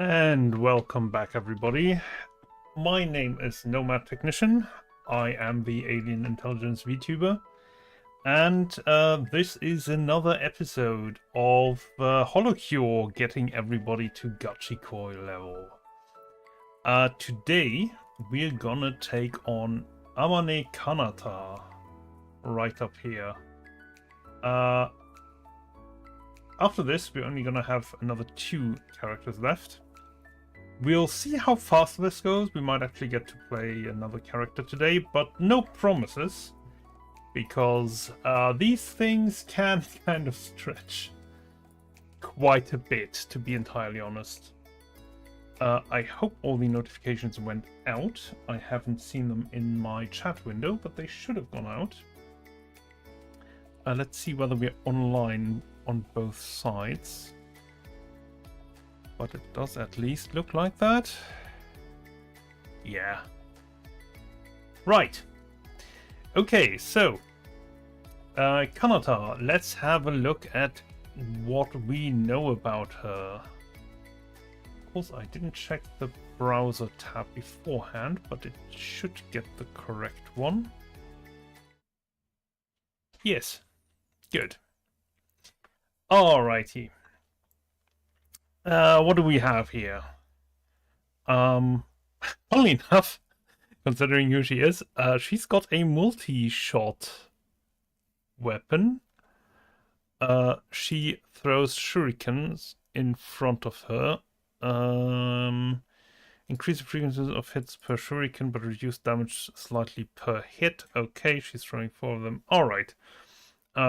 And welcome back, everybody. My name is Nomad Technician. I am the Alien Intelligence VTuber. And this is another episode of Holocure getting everybody to Gachikoi level. Today, we're gonna take on Amane Kanata right up here. After this, we're only gonna have another 2 characters left. We'll see how fast this goes. We might actually get to play another character today, but no promises, because these things can kind of stretch quite a bit, to be entirely honest. I hope all the notifications went out. I haven't seen them in my chat window, but they should have gone out. Let's see whether we're online on both sides. But it does at least look like that. Yeah. Right. Okay, so Kanata, let's have a look at what we know about her. Of course, I didn't check the browser tab beforehand, but it should get the correct one. Yes. Good. Alrighty. What do we have here? Funnily enough, considering who she is, she's got a multi-shot weapon. She throws shurikens in front of her. Increase the frequency of hits per shuriken, but reduce damage slightly per hit. Okay, she's throwing 4 of them. Alright.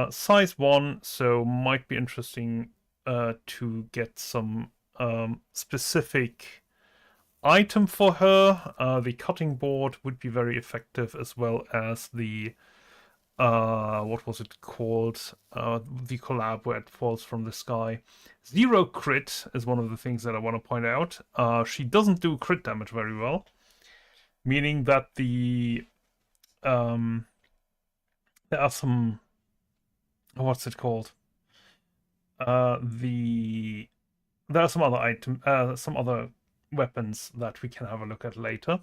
Size 1, so might be interesting to get some specific item for her. The cutting board would be very effective, as well as the what was it called? The collab where it falls from the sky. 0 crit is one of the things that I want to point out. She doesn't do crit damage very well, meaning that the there are some, what's it called? There are some other some other weapons that we can have a look at later.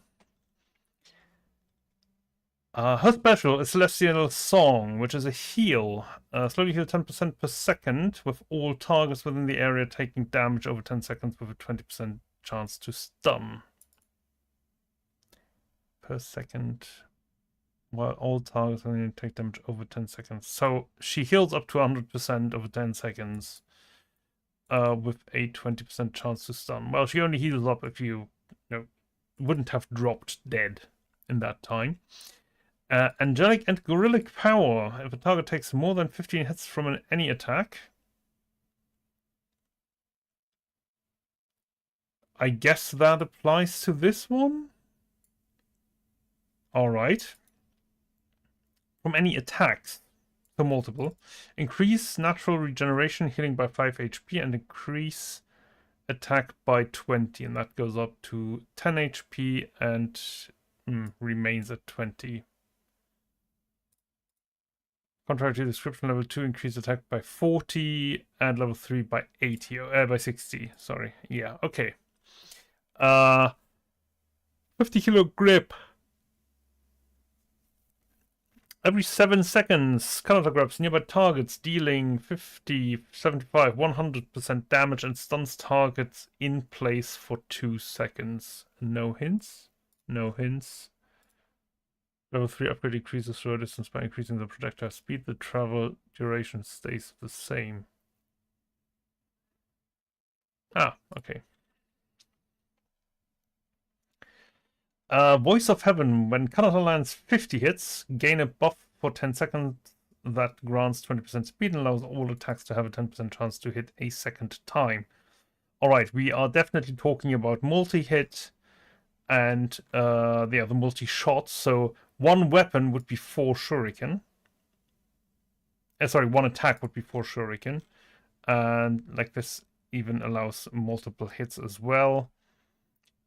Her special is Celestial Song, which is a heal. Slowly heal 10% per second, with all targets within the area taking damage over 10 seconds with a 20% chance to stun. Per second, while all targets only take damage over 10 seconds. So she heals up to 100% over 10 seconds. With a 20% chance to stun. Well, she only heals up if you wouldn't have dropped dead in that time. Angelic and Gorillic Power. If a target takes more than 15 hits from any attack. I guess that applies to this one. Alright. From any attacks. So multiple. Increase natural regeneration, healing by 5 HP, and increase attack by 20. And that goes up to 10 HP and remains at 20. Contrary to description, level 2 increase attack by 40 and level 3 by 80. By 60. Sorry. Yeah, okay. 50 kilo grip. Every 7 seconds, Kanata grabs nearby targets, dealing 50, 75, 100% damage and stuns targets in place for 2 seconds. No hints? No hints. Level 3 upgrade increases throw distance by increasing the projectile speed. The travel duration stays the same. Ah, okay. Voice of Heaven. When Kanata lands 50 hits, gain a buff for 10 seconds that grants 20% speed and allows all attacks to have a 10% chance to hit a second time. Alright, we are definitely talking about multi-hit and the other multi-shots. So one weapon would be 4 shuriken. Sorry, one attack would be 4 shuriken. And like this even allows multiple hits as well.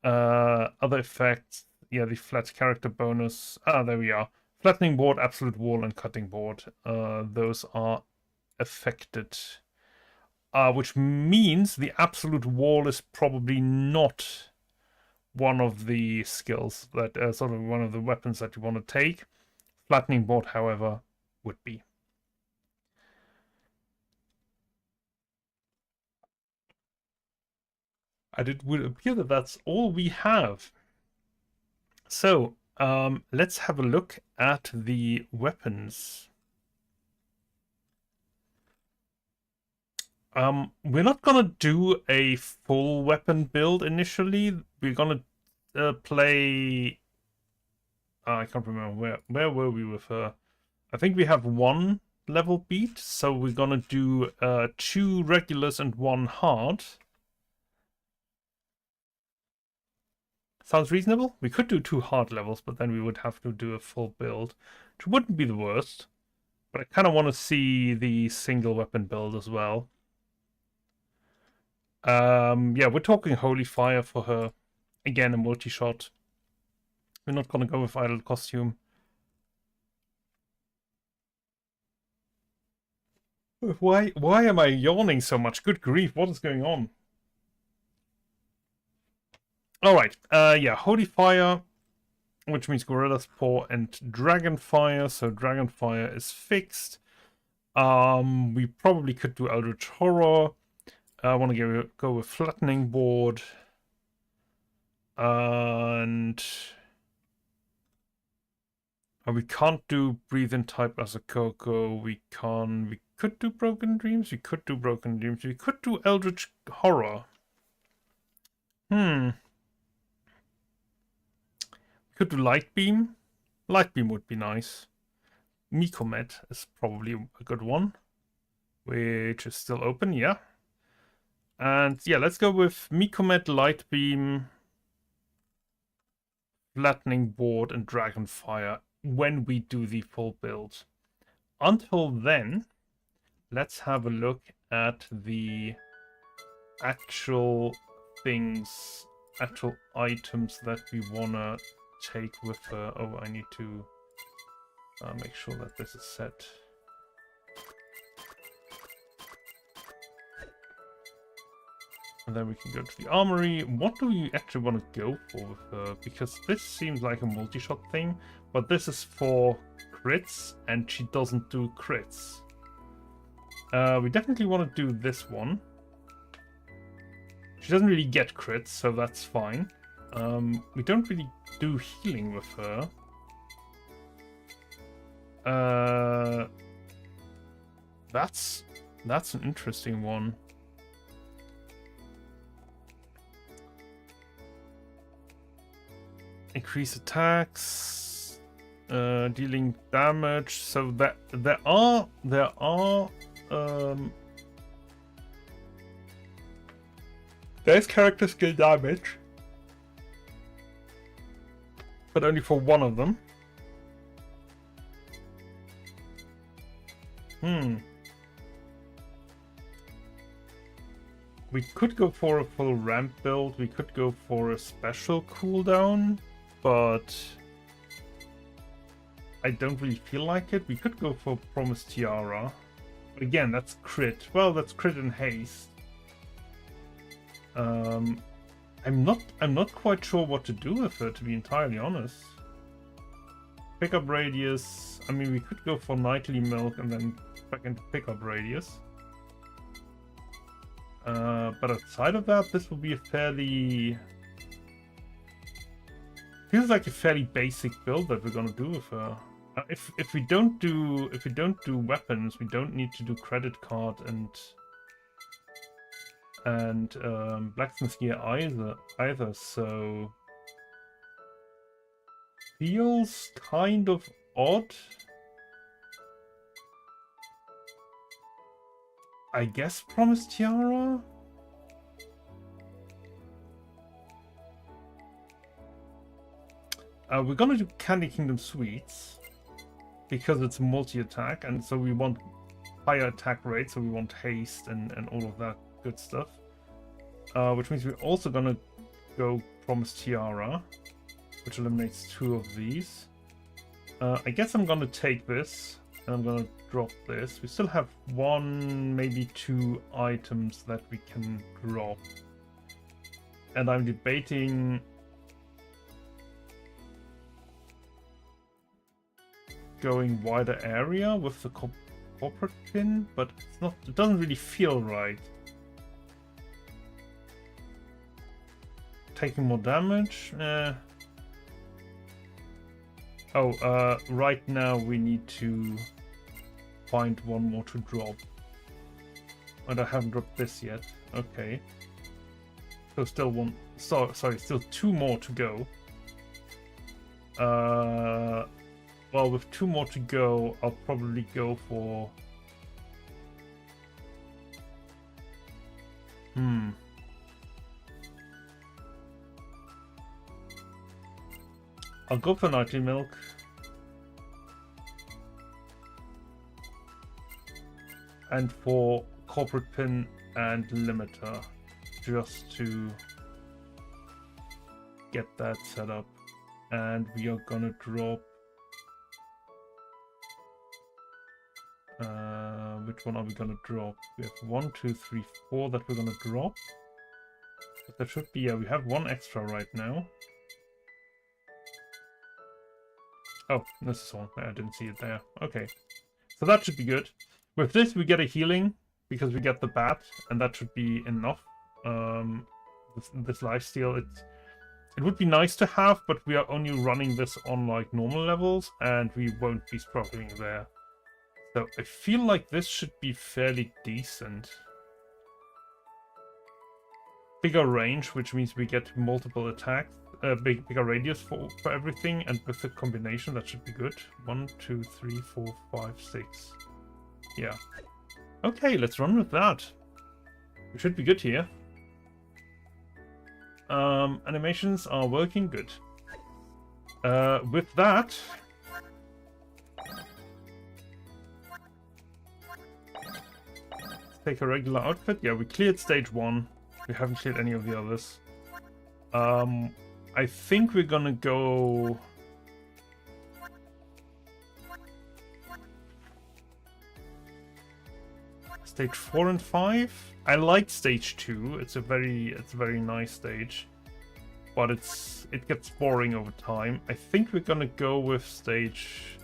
Other effects. Yeah, the flat character bonus. There we are. Flattening board, absolute wall, and cutting board. Those are affected. which means the absolute wall is probably not one of the skills that sort of one of the weapons that you want to take. Flattening board, however, would be. And it would appear that that's all we have. So let's have a look at the weapons. We're not gonna do a full weapon build initially. We're gonna play. I can't remember where were we with her. I think we have one level beat, so we're gonna do 2 regulars and 1 hard. Sounds reasonable. We could do 2 hard levels, but then we would have to do a full build, which wouldn't be the worst. But I kind of want to see the single weapon build as well. Yeah, we're talking Holy Fire for her. Again, a multi-shot. We're not gonna go with idle costume. Why am I yawning so much? Good grief, what is going on? Alright, yeah, Holy Fire, which means Gorilla's Paw and Dragon Fire. So Dragon Fire is fixed. We probably could do Eldritch Horror. I want to go with Flattening Board. And we can't do Breathe in type as a Coco. We could do Broken Dreams. We could do Broken Dreams. We could do Eldritch Horror. We could do Light Beam. Light Beam would be nice. Mikomet is probably a good one, which is still open, yeah. And yeah, let's go with Mikomet, Light Beam, Flattening Board, and Dragonfire when we do the full build. Until then, let's have a look at the actual things, actual items that we want to take with her. Oh, I need to make sure that this is set. And then we can go to the armory. What do we actually want to go for with her? Because this seems like a multi-shot thing, but this is for crits, and she doesn't do crits. We definitely want to do this one. She doesn't really get crits, so that's fine. We don't really do healing with her. That's an interesting one. Increase attacks, dealing damage. So that there are there's character skill damage, but only for one of them. We could go for a full ramp build. We could go for a special cooldown, but I don't really feel like it. We could go for Promised Tiara. But again, that's crit. Well, that's crit and haste. I'm not quite sure what to do with her, to be entirely honest. Pickup radius. I mean, we could go for Nightly Milk and then back into pickup radius. But outside of that, this will be a fairly... feels like a fairly basic build that we're gonna do with her. If we don't do weapons, we don't need to do credit card and blacksmith gear either. So feels kind of odd. I guess Promised Tiara? We're gonna do Candy Kingdom Sweets because it's multi-attack, and so we want higher attack rate, so we want haste and all of that good stuff. Which means we're also gonna go Promised Tiara, which eliminates 2 of these. I guess I'm gonna take this And I'm gonna drop this. We still have 1, maybe 2 items that we can drop. And I'm debating going wider area with the corporate pin, but it's not, it doesn't really feel right. Taking more damage? Right now we need to find 1 more to drop. And I haven't dropped this yet. Okay. So still 1. Sorry, still 2 more to go. Well, with 2 more to go, I'll probably go for... I'll go for nightly milk. And for corporate pin and limiter, just to get that set up. And we are gonna drop... which one are we gonna drop? We have 1, 2, 3, 4 that we're gonna drop. But that should be, yeah, we have 1 extra right now. Oh, this is one. I didn't see it there. Okay. So that should be good. With this, we get a healing because we get the bat, and that should be enough. With this lifesteal, it would be nice to have, but we are only running this on like normal levels, and we won't be struggling there. So I feel like this should be fairly decent. Bigger range, which means we get multiple attacks. Bigger radius for everything, and with the combination that should be good. 1, 2, 3, 4, 5, 6. Yeah. Okay, let's run with that. We should be good here. Animations are working good. With that, let's take a regular outfit. Yeah, we cleared stage 1. We haven't cleared any of the others. I think we're gonna go... Stage 4 and 5. I like stage 2. It's a very nice stage, but it gets boring over time. I think we're gonna go with stage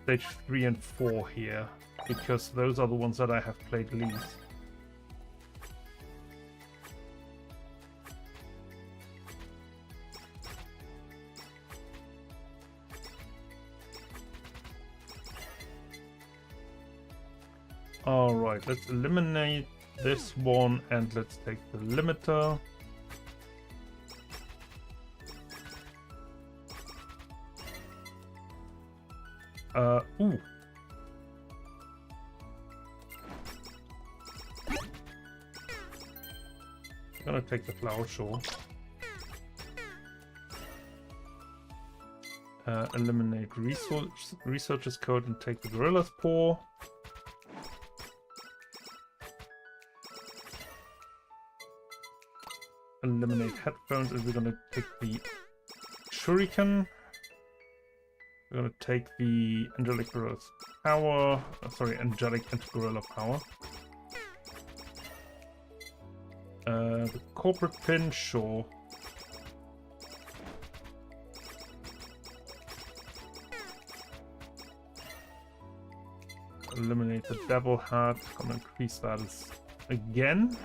3 and 4 here, because those are the ones that I have played least. Alright, let's eliminate this one and let's take the limiter. Ooh. I'm gonna take the flower show. Eliminate researcher's code and take the gorilla's paw. Eliminate headphones, and we're gonna take the shuriken. We're gonna take the angelic gorilla's power. Angelic and gorilla power. The corporate pin, sure. Eliminate the devil hat. Gonna increase that again.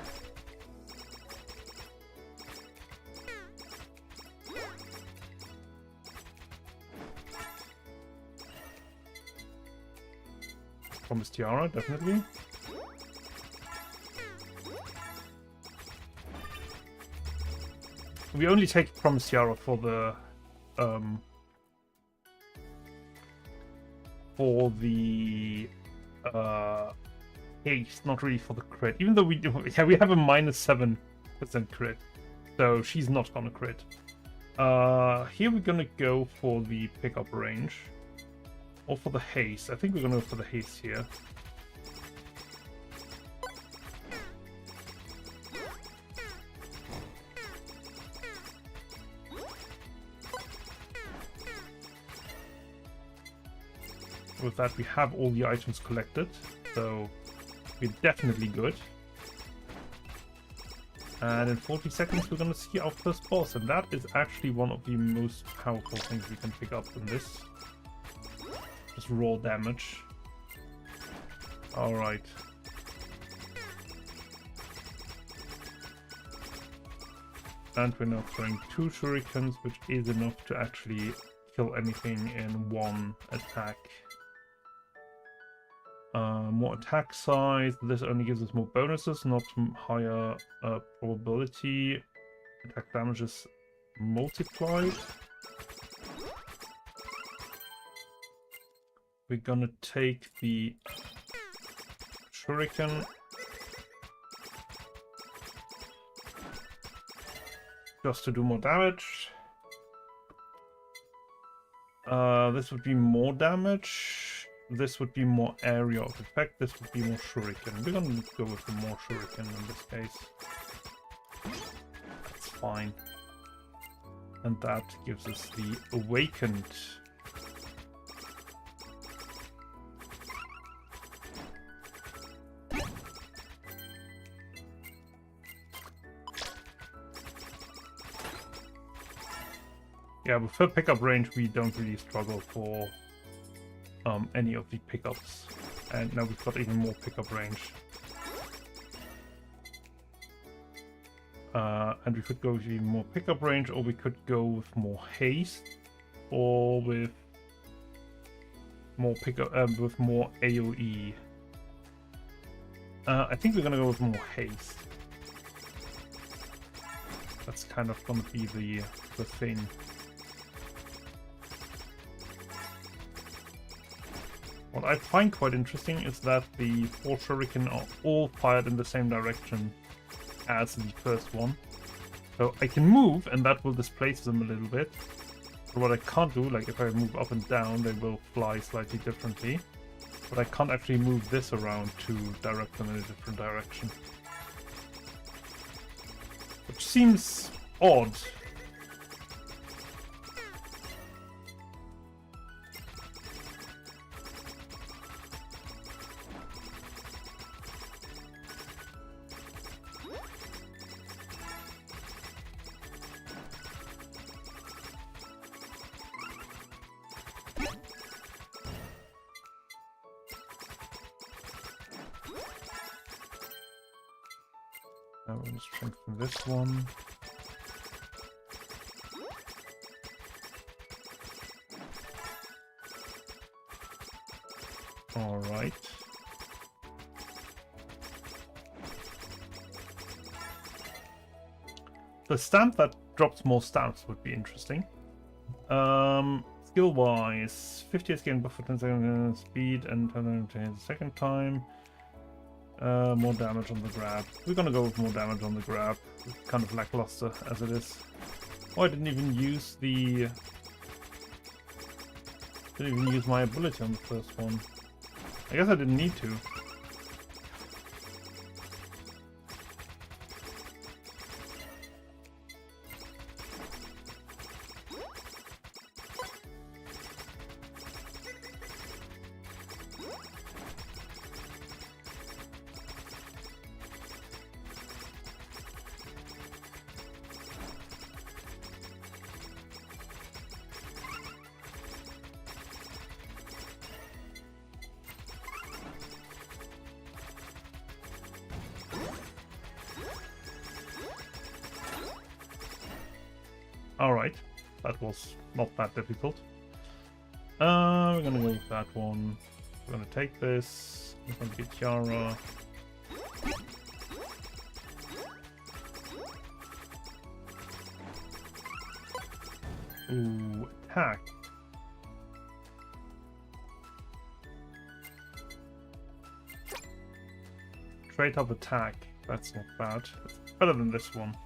Promise tiara, definitely. We only take promise tiara for the haste, not really for the crit. Even though we have a -7% crit, so she's not gonna crit. Here we're gonna go for the pickup range. Or for the haste. I think we're gonna go for the haste here. with that, we have all the items collected, so we're definitely good. And in 40 seconds, we're going to see our first boss, and that is actually one of the most powerful things we can pick up in this. Just raw damage. Alright. And we're now throwing 2 shurikens, which is enough to actually kill anything in one attack. More attack size. This only gives us more bonuses, not higher probability. Attack damage is multiplied. We're gonna take the shuriken. Just to do more damage. This would be more damage. This would be more area of effect. This would be more shuriken. We're gonna go with the more shuriken in this case. That's fine. And that gives us the awakened. Yeah, with her pickup range, we don't really struggle for any of the pickups. And now we've got even more pickup range. And we could go with even more pickup range, or we could go with more haste, or with more pickup, with more AoE. I think we're gonna go with more haste. That's kind of gonna be the thing. What I find quite interesting is that the 4 shuriken are all fired in the same direction as the first one. So I can move, and that will displace them a little bit. But what I can't do, like if I move up and down, they will fly slightly differently. But I can't actually move this around to direct them in a different direction. Which seems odd. Now we're going to strengthen this one. Alright. The stamp that drops more stamps would be interesting. Skill wise, 50 gain buff for 10 seconds speed and 10 the second time. More damage on the grab. We're gonna go with more damage on the grab. It's kind of lackluster as it is. Oh, I didn't even use my ability on the first one. I guess I didn't need to. Alright, that was not that difficult. We're gonna go with that one. We're gonna take this. We're gonna get Tiara. Ooh, attack. Straight up attack. That's not bad. It's better than this one.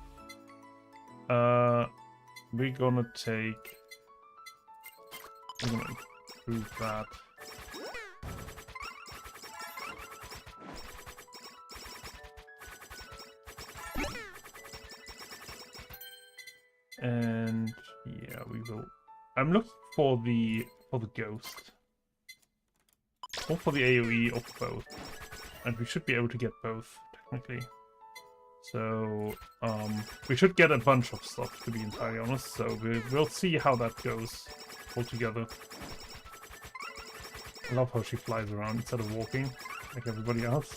We're gonna improve that. And yeah, we will. I'm looking for the ghost. or for the AoE, or for both. And we should be able to get both, technically. So, we should get a bunch of stuff, to be entirely honest, so we'll see how that goes altogether. I love how she flies around instead of walking, like everybody else.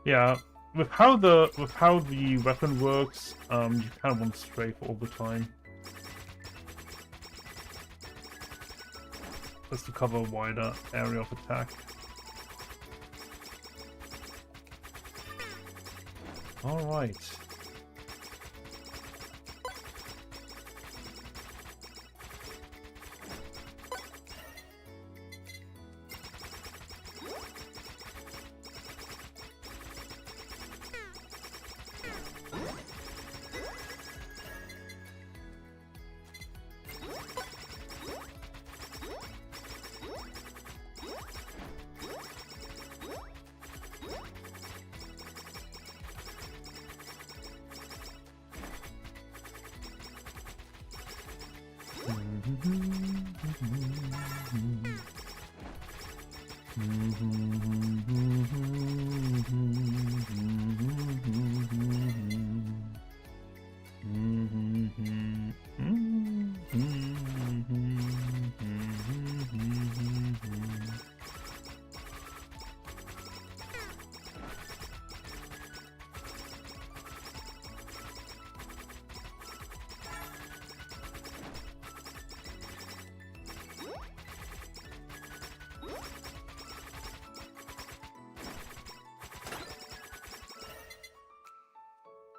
Yeah, with how the weapon works, you kind of want to strafe all the time. Just to cover a wider area of attack. Alright.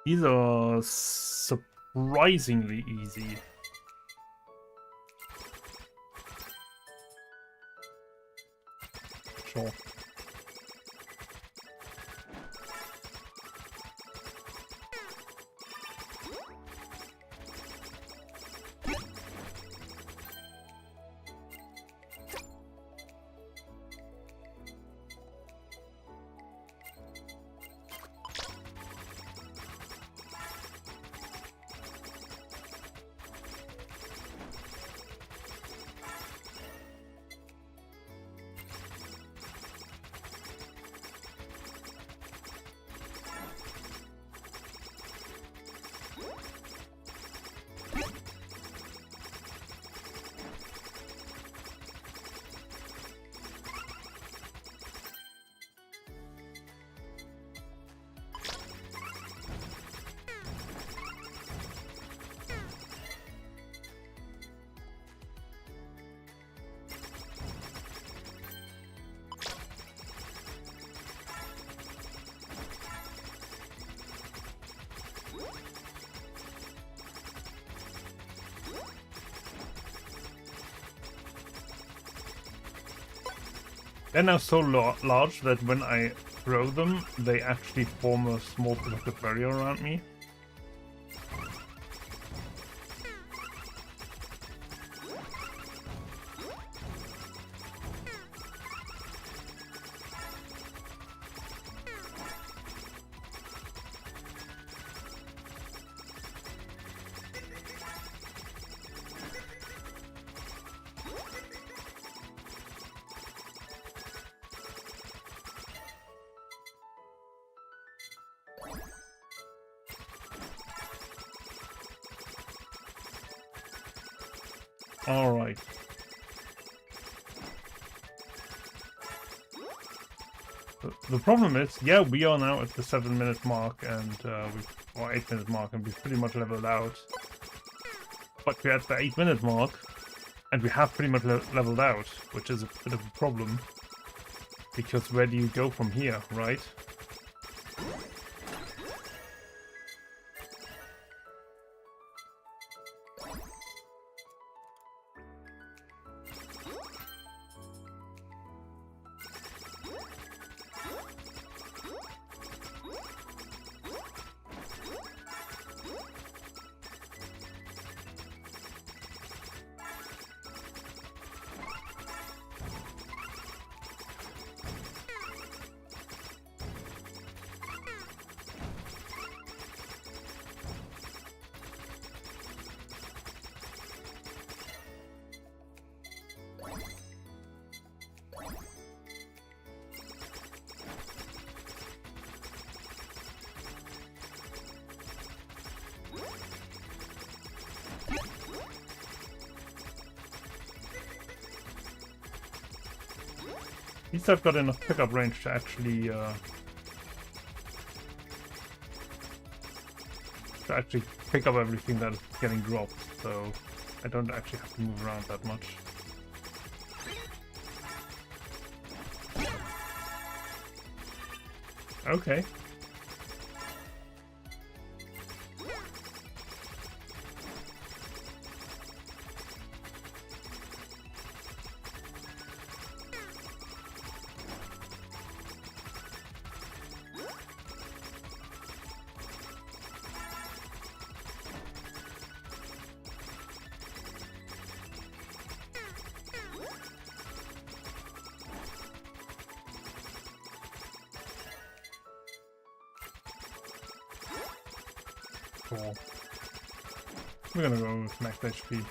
These are surprisingly easy. Sure. They're now so large that when I throw them, they actually form a small protective barrier around me. Alright. The problem is, yeah, we are now at the 7-minute mark and or 8-minute mark, and we've pretty much leveled out. But we're at the 8-minute mark, and we have pretty much leveled out, which is a bit of a problem. Because where do you go from here, right? least I've got enough pickup range to actually pick up everything that is getting dropped, so I don't actually have to move around that much. Okay. Cool. We're gonna go with max HP.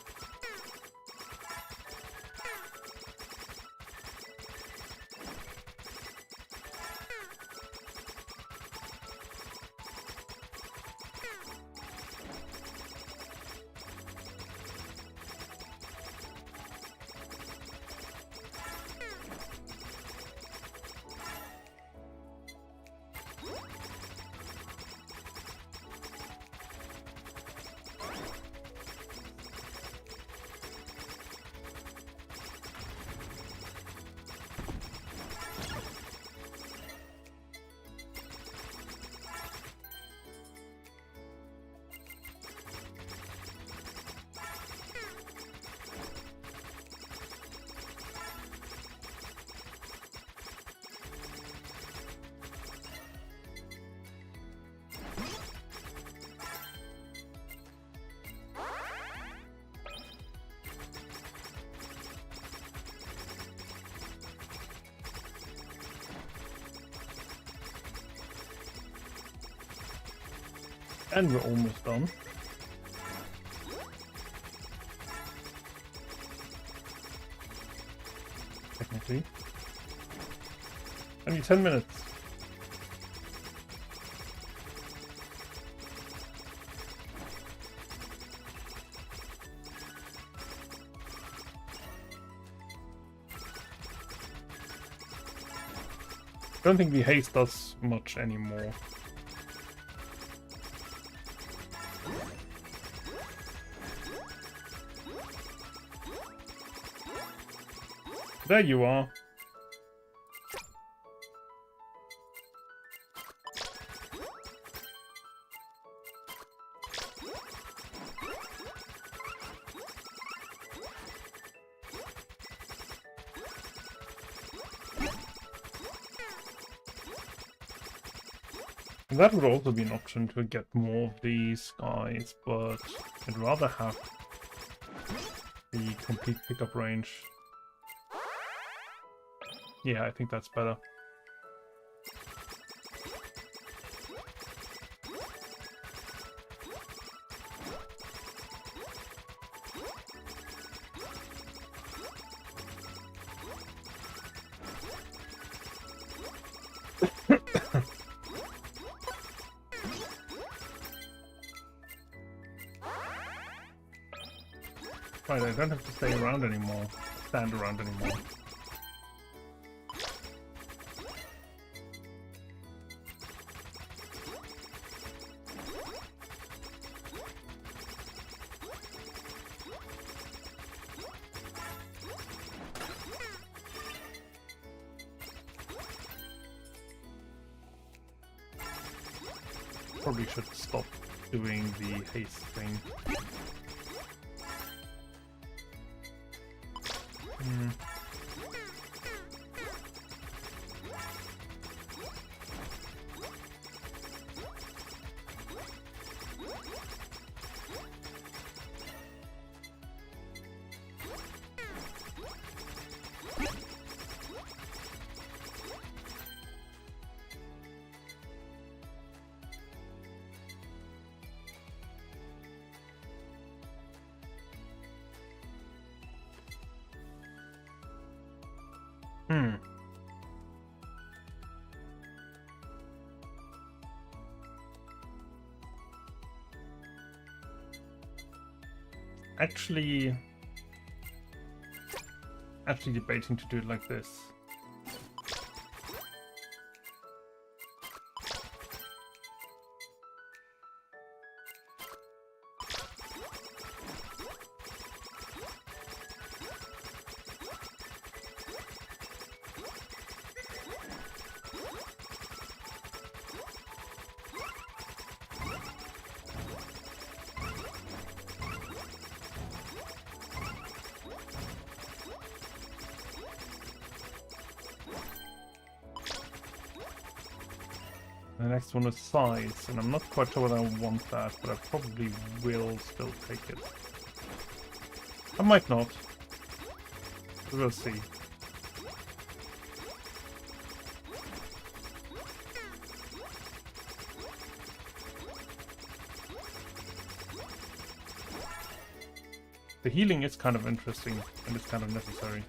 And we're almost done. Technically. Only 10 minutes. I don't think the haste does much anymore. There you are. That would also be an option to get more of these guys, but I'd rather have the complete pickup range. Yeah, I think that's better. Right, I don't have to stay around anymore. Stand around anymore. Probably should stop doing the haste thing. Actually debating to do it like this. The next one is size, and I'm not quite sure whether I want that, but I probably will still take it. I might not. We'll see. The healing is kind of interesting, and it's kind of necessary.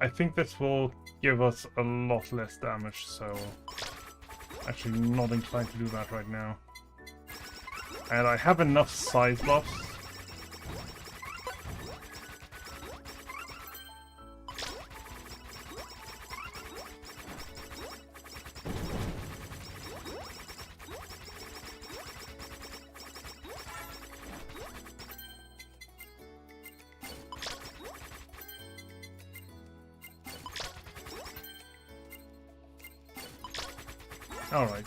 I think this will give us a lot less damage, so actually not inclined to do that right now. And I have enough size buffs. All right.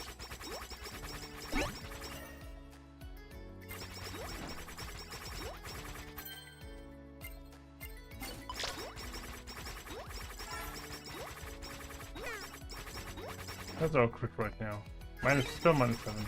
That's our crit right now. Still -7.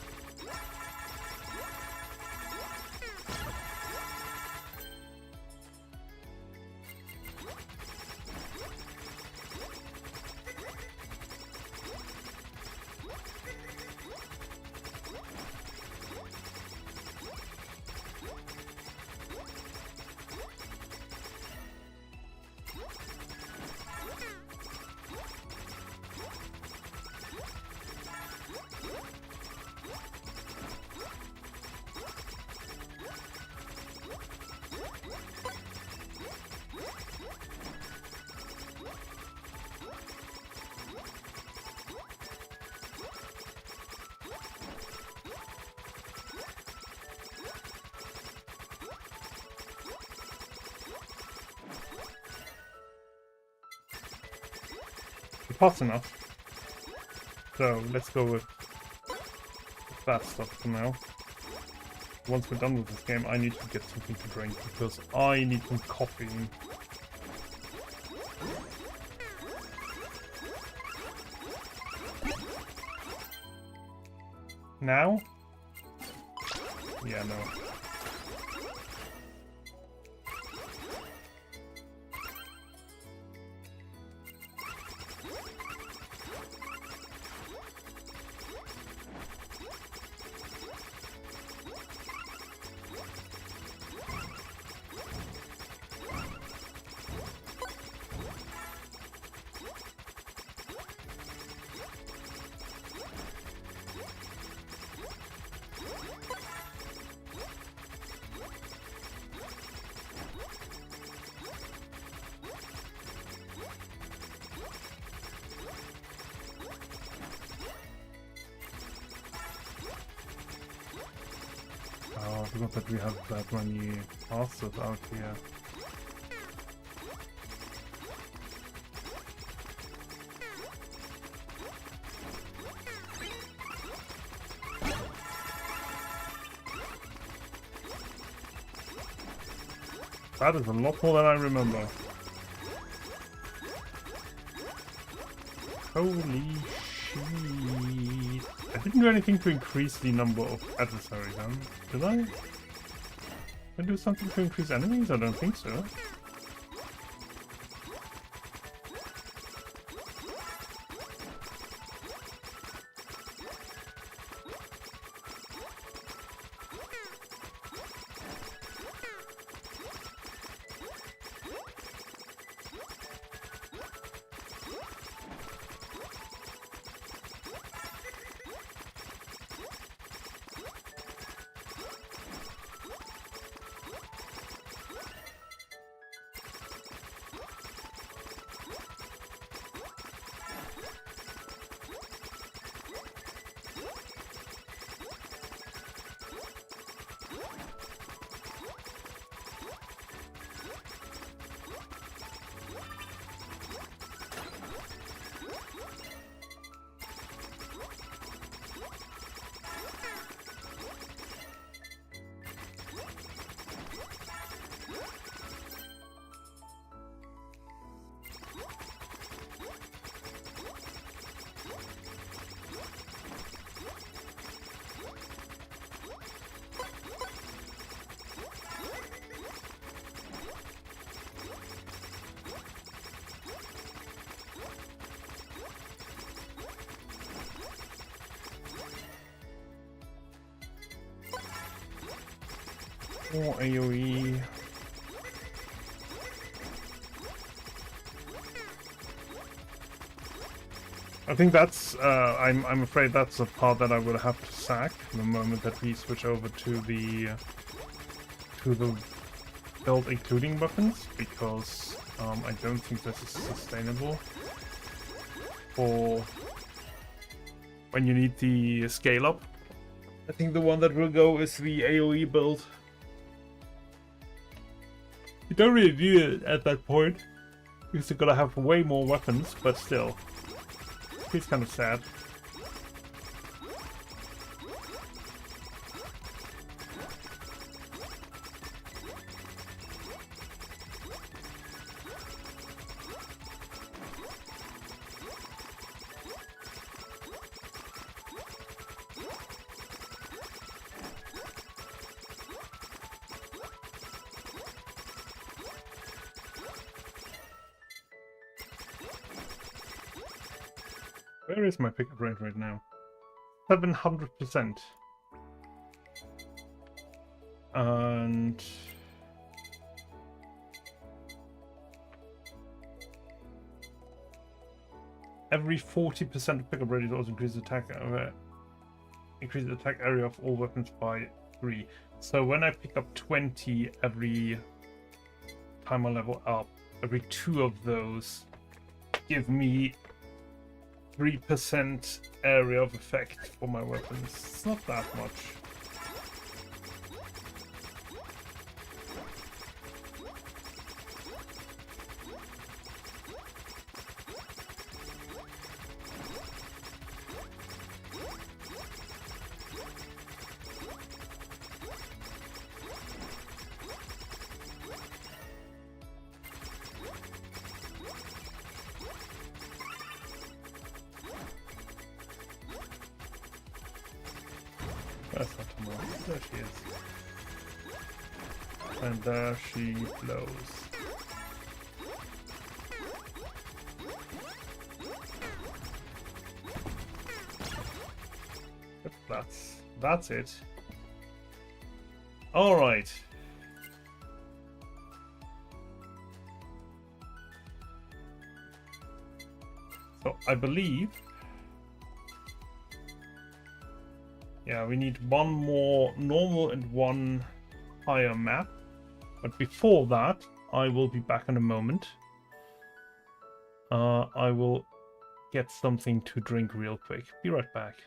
Fast enough. So let's go with that stuff for now. Once we're done with this game, I need to get something to drink because I need some coffee. Now? Yeah, no. forgot that we have that many masters out here. That is a lot more than I remember. Holy shit. I didn't do anything to increase the number of adversaries, did I? Did I do something to increase enemies? I don't think so. More AoE. I think that's, I'm afraid that's a part that I will have to sack the moment that we switch over to the build including weapons, because I don't think this is sustainable for when you need the scale up. I think the one that will go is the AoE build. You don't really need it at that point, because you're gonna have way more weapons, but still. It's kind of sad. Where is my pickup rate right now? 700%. And every 40% of pickup rate is also increases attack area of all weapons by 3. So when I pick up 20 every time I level up, every 2 of those give me 3% area of effect for my weapons. It's not that much. That's not tomorrow. There she is. And there she blows. Yep, that's it. All right. So I believe. Yeah, we need one more normal and one higher map. But before that, I will be back in a moment. I will get something to drink real quick. Be right back.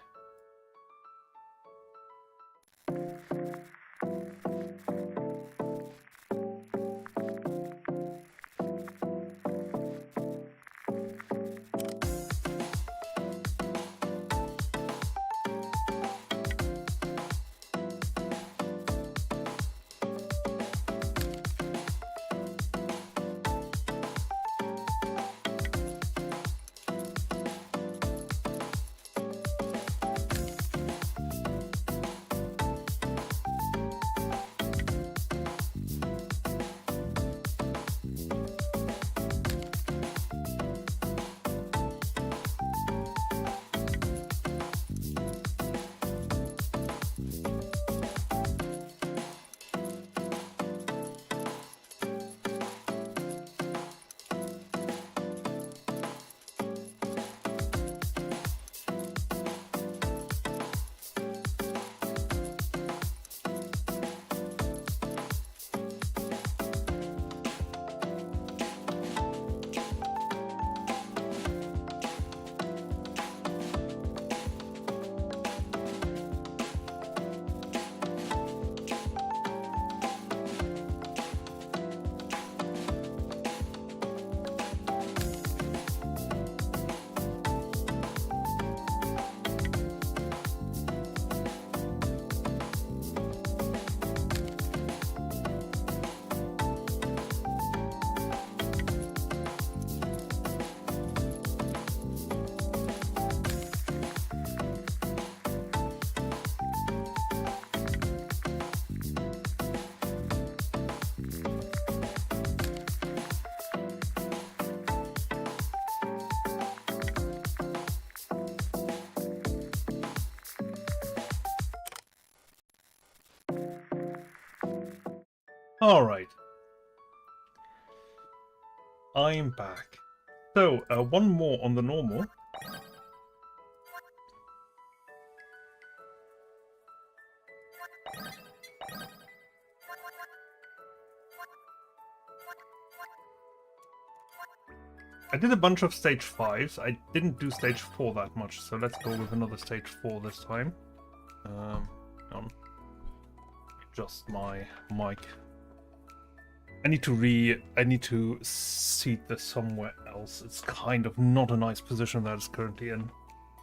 Alright. I'm back. So, one more on the normal. I did a bunch of stage 5s. I didn't do stage 4 that much, so let's go with another stage 4 this time. Adjust my mic. I need to seat this somewhere else. It's kind of not a nice position that it's currently in.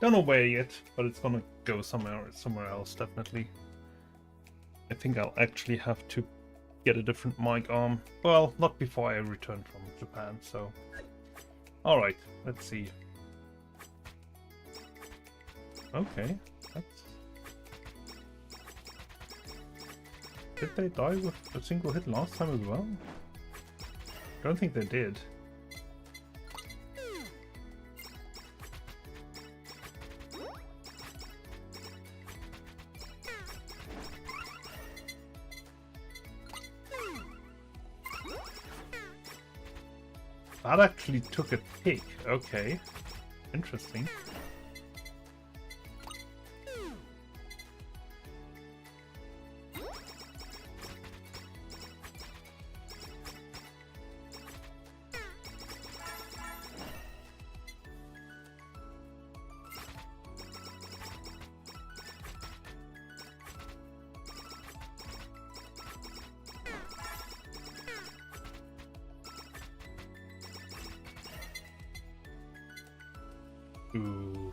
Don't know where yet, but it's gonna go somewhere else, definitely. I think I'll actually have to get a different mic arm. Well, not before I return from Japan, so... Alright, let's see. Okay, that's... Did they die with a single hit last time as well? Don't think they did. That actually took a tick. Okay. Interesting. Ooh.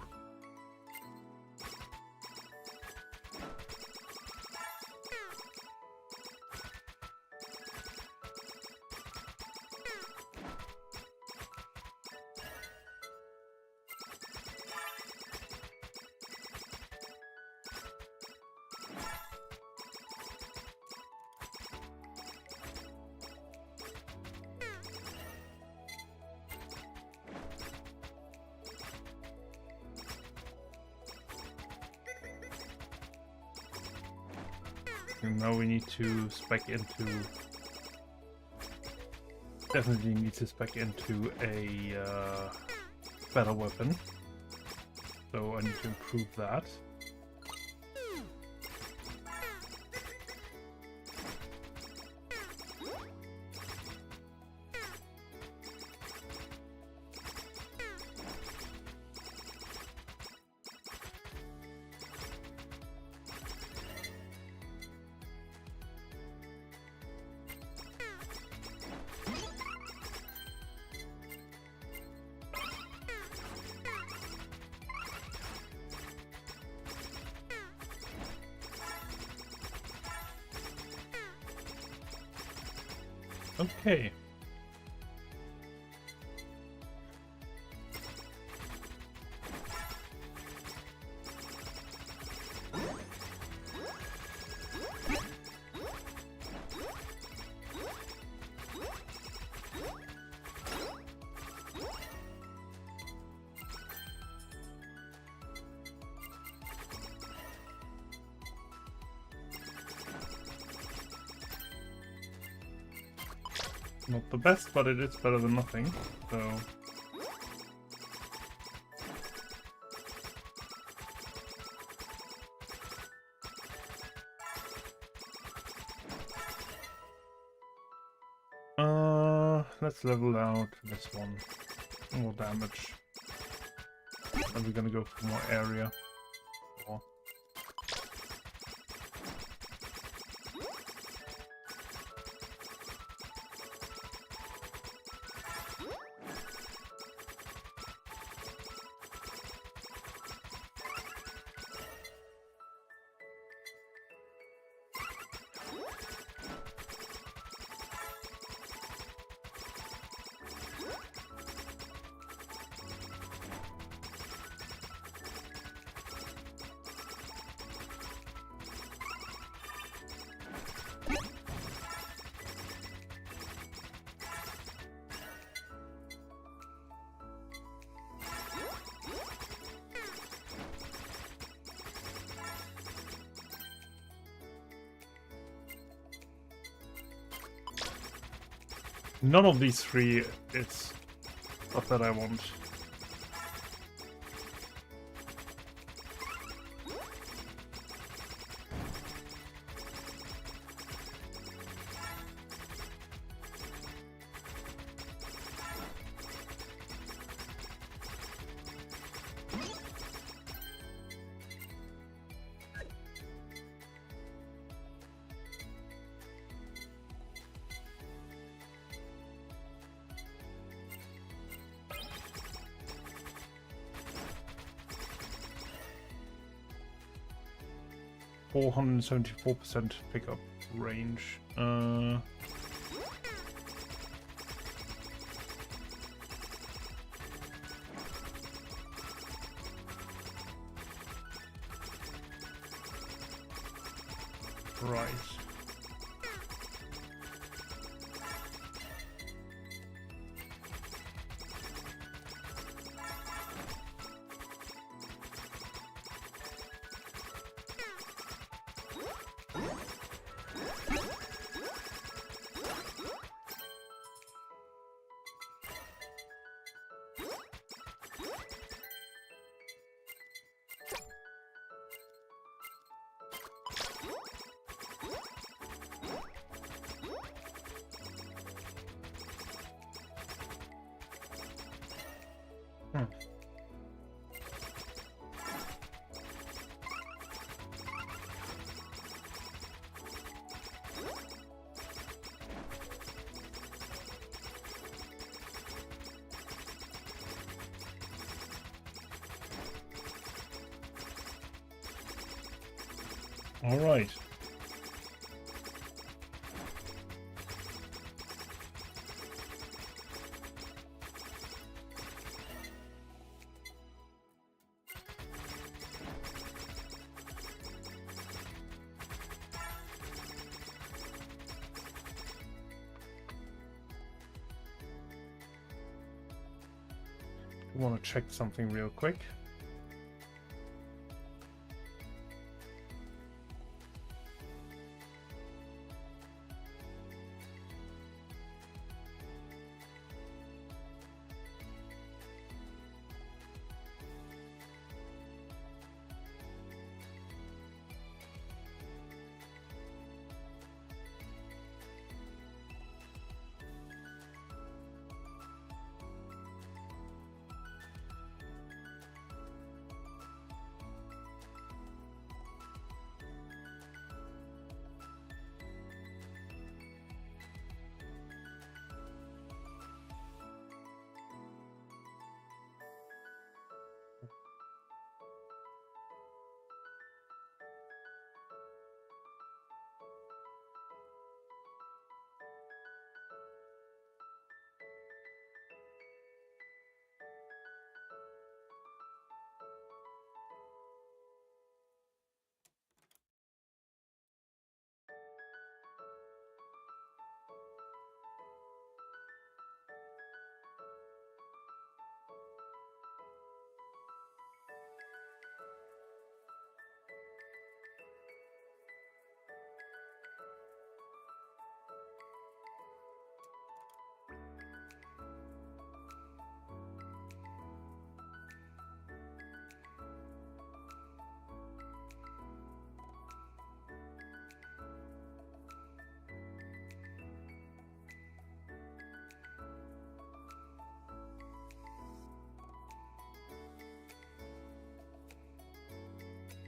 And now we need to spec into... Definitely need to spec into a better weapon. So I need to improve that. Okay. Not the best, but it is better than nothing, so... Let's level out this one. More damage. And we're gonna go for more area. Or... None of these three is stuff that I want. %474% pickup range. Right. All right. I want to check something real quick.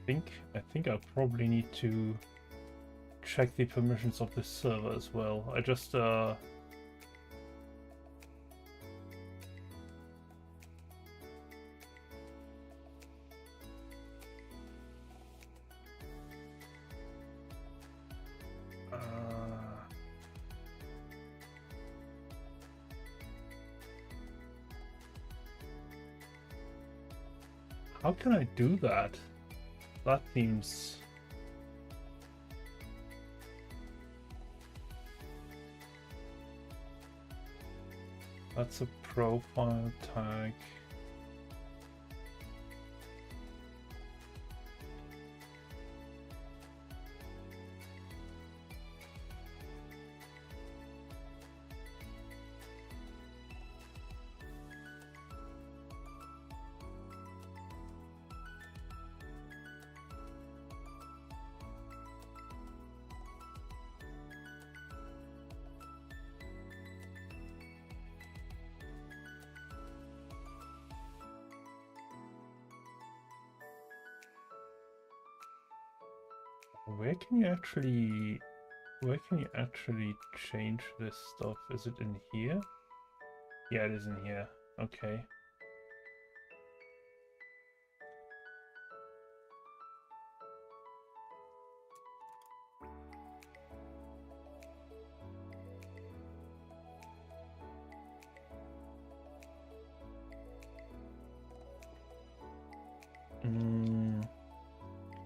I think I probably need to check the permissions of this server as well. I just how can I do that? That seems... That's a profile tag. Where can you actually change this stuff? Is it in here? Yeah, it is in here. Okay.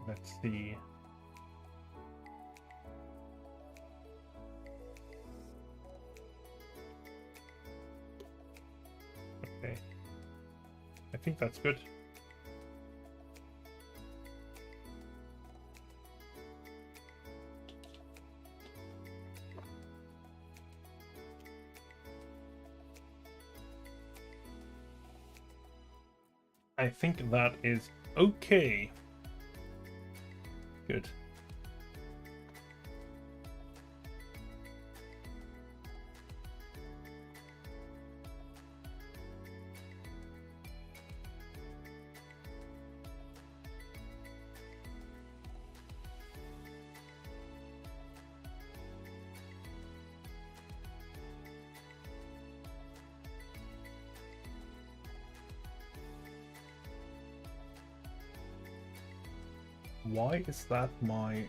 Let's see. Okay. I think that's good. I think that is okay. Good. Why is that my...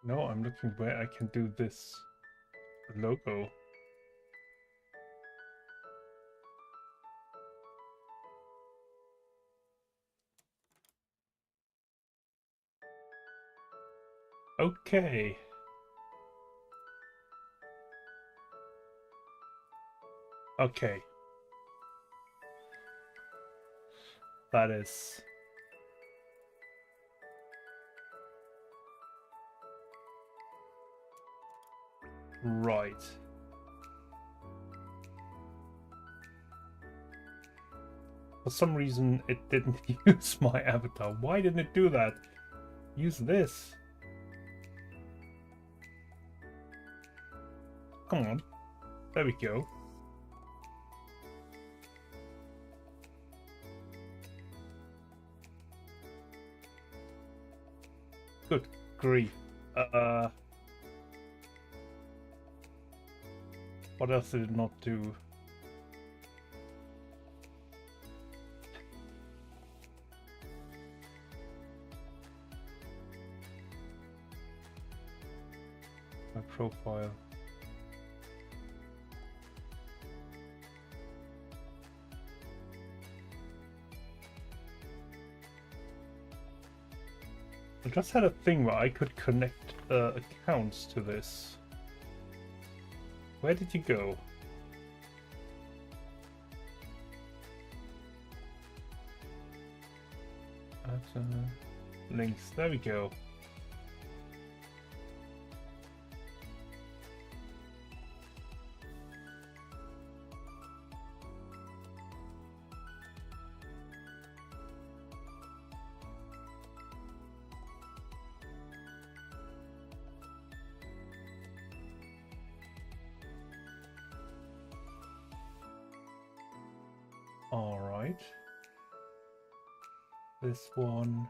No, I'm looking where I can do this logo. Okay. Okay. That is... right. For some reason, it didn't use my avatar. Why didn't it do that? Use this. Come on. There we go. Good grief. What else did it not do? My profile. I just had a thing where I could connect accounts to this. Where did you go? Links. There we go. All right. This one.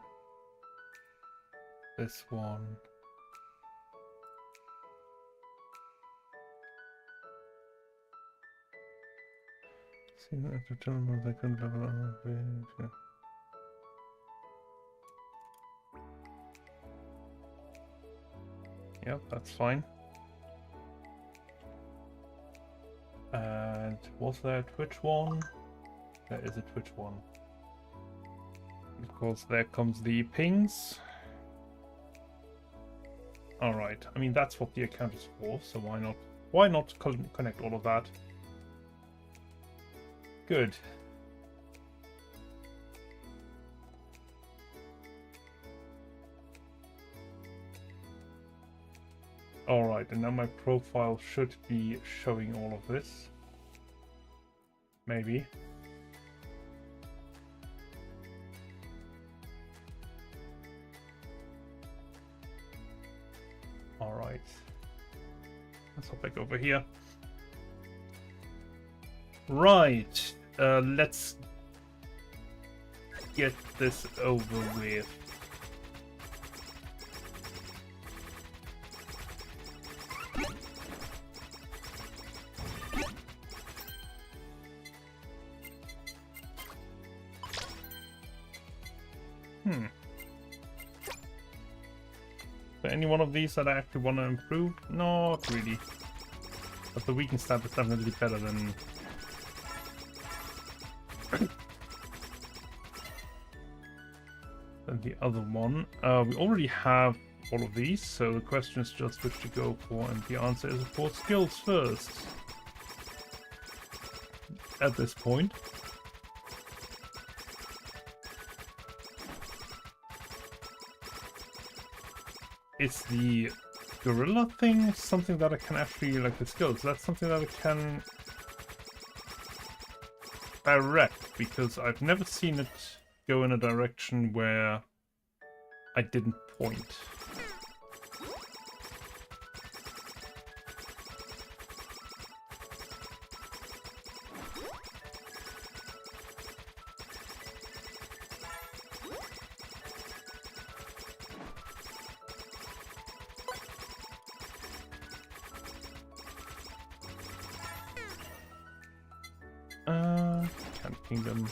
This one. See that to tell them they can level up. Yep, that's fine. And was there a Twitch one? There is a Twitch one. Of course, there comes the pings. Alright, I mean, that's what the account is for, so why not? Why not connect all of that? Good. Alright, and now my profile should be showing all of this. Maybe. Alright. Let's hop back over here. Right. Let's get this over with. Any one of these that I actually want to improve? Not really. But the weaken stat is definitely better than the other one. We already have all of these, so the question is just which to go for, and the answer is of course skills first. At this point. Is the gorilla thing something that I can actually, like the skills, that's something that I can direct, because I've never seen it go in a direction where I didn't point. Can't ping them.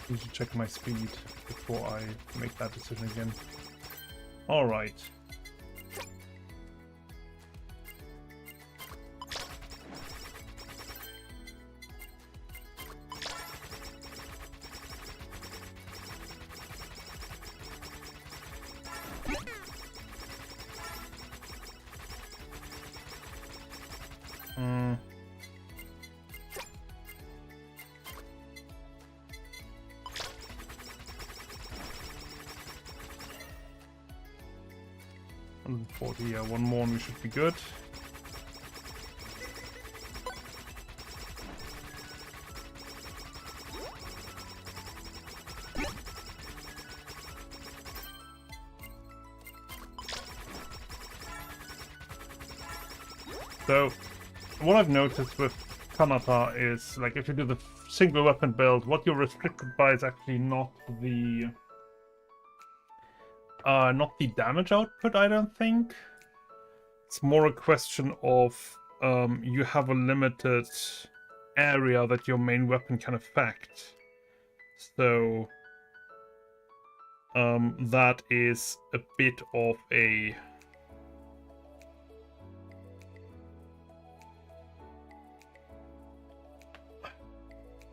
Need to check my speed before I make that decision again. Alright. Yeah, one more and we should be good. So, what I've noticed with Kanata is, like, if you do the single weapon build, what you're restricted by is actually not the damage output, I don't think. It's more a question of you have a limited area that your main weapon can affect. So that is a bit of a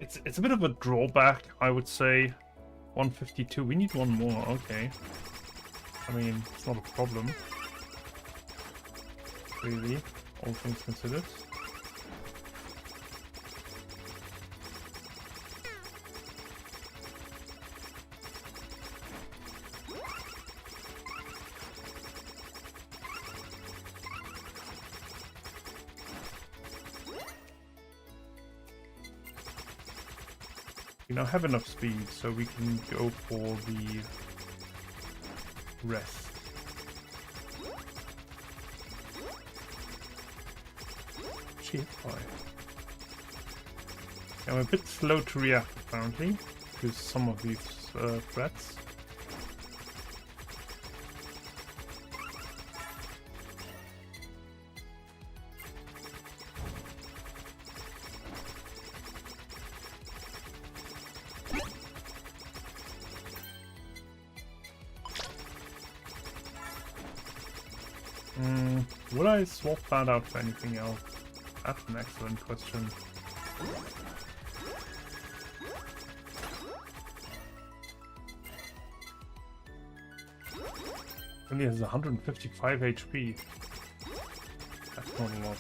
it's a bit of a drawback, I would say. 152. We need one more. Okay. I mean, it's not a problem. Really, all things considered. We now have enough speed, so we can go for the rest. I'm a bit slow to react, apparently, to some of these threats. Would I swap that out for anything else? That's an excellent question. Only has 155 HP. That's not a lot.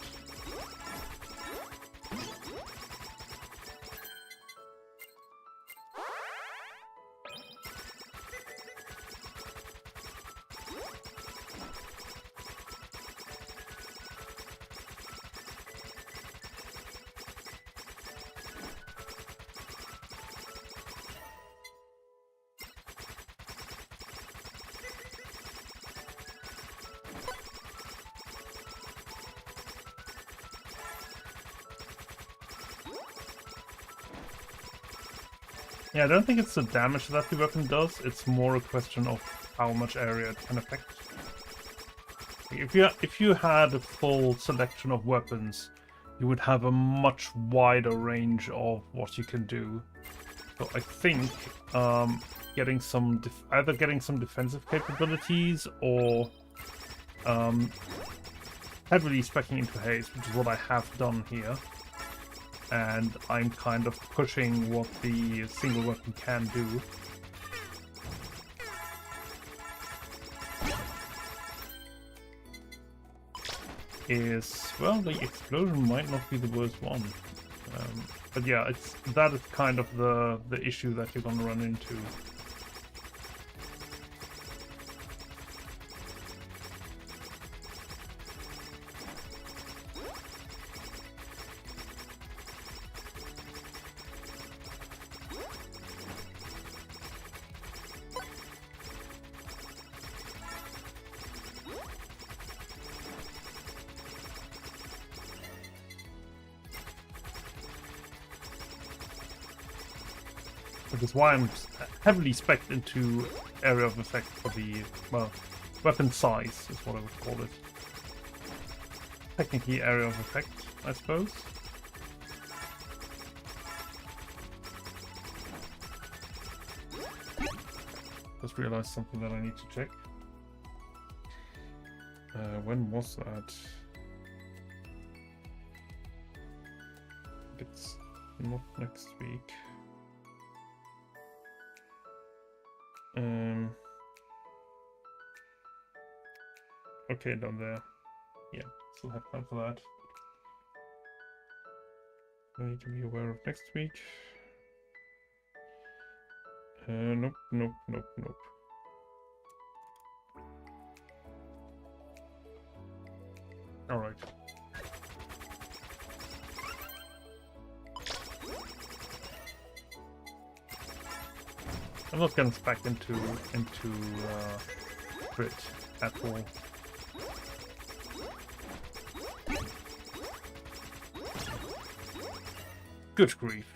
Yeah, I don't think it's the damage that the weapon does, it's more a question of how much area it can affect. If you had a full selection of weapons, you would have a much wider range of what you can do. So I think getting some either getting some defensive capabilities or heavily speccing into haste, which is what I have done here. And I'm kind of pushing what the single weapon can do. Is, well, the explosion might not be the worst one. But yeah, that is kind of the issue that you're going to run into. Which is why I'm heavily spec'd into area of effect for the, well, weapon size is what I would call it. Technically area of effect, I suppose. Just realized something that I need to check. When was that? It's not next week. Okay, down there. Yeah, still have time for that. I need to be aware of next week. Nope. Alright. I'm not getting back into crit at all. Good grief.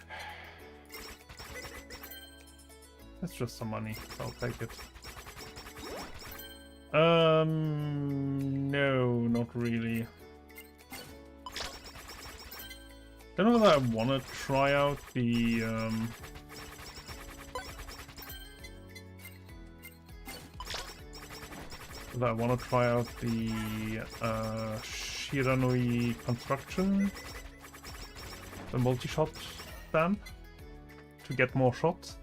That's just some money. I'll take it. No, not really. Don't know whether I want to try out the Shiranui construction, the multi-shot stamp, to get more shots.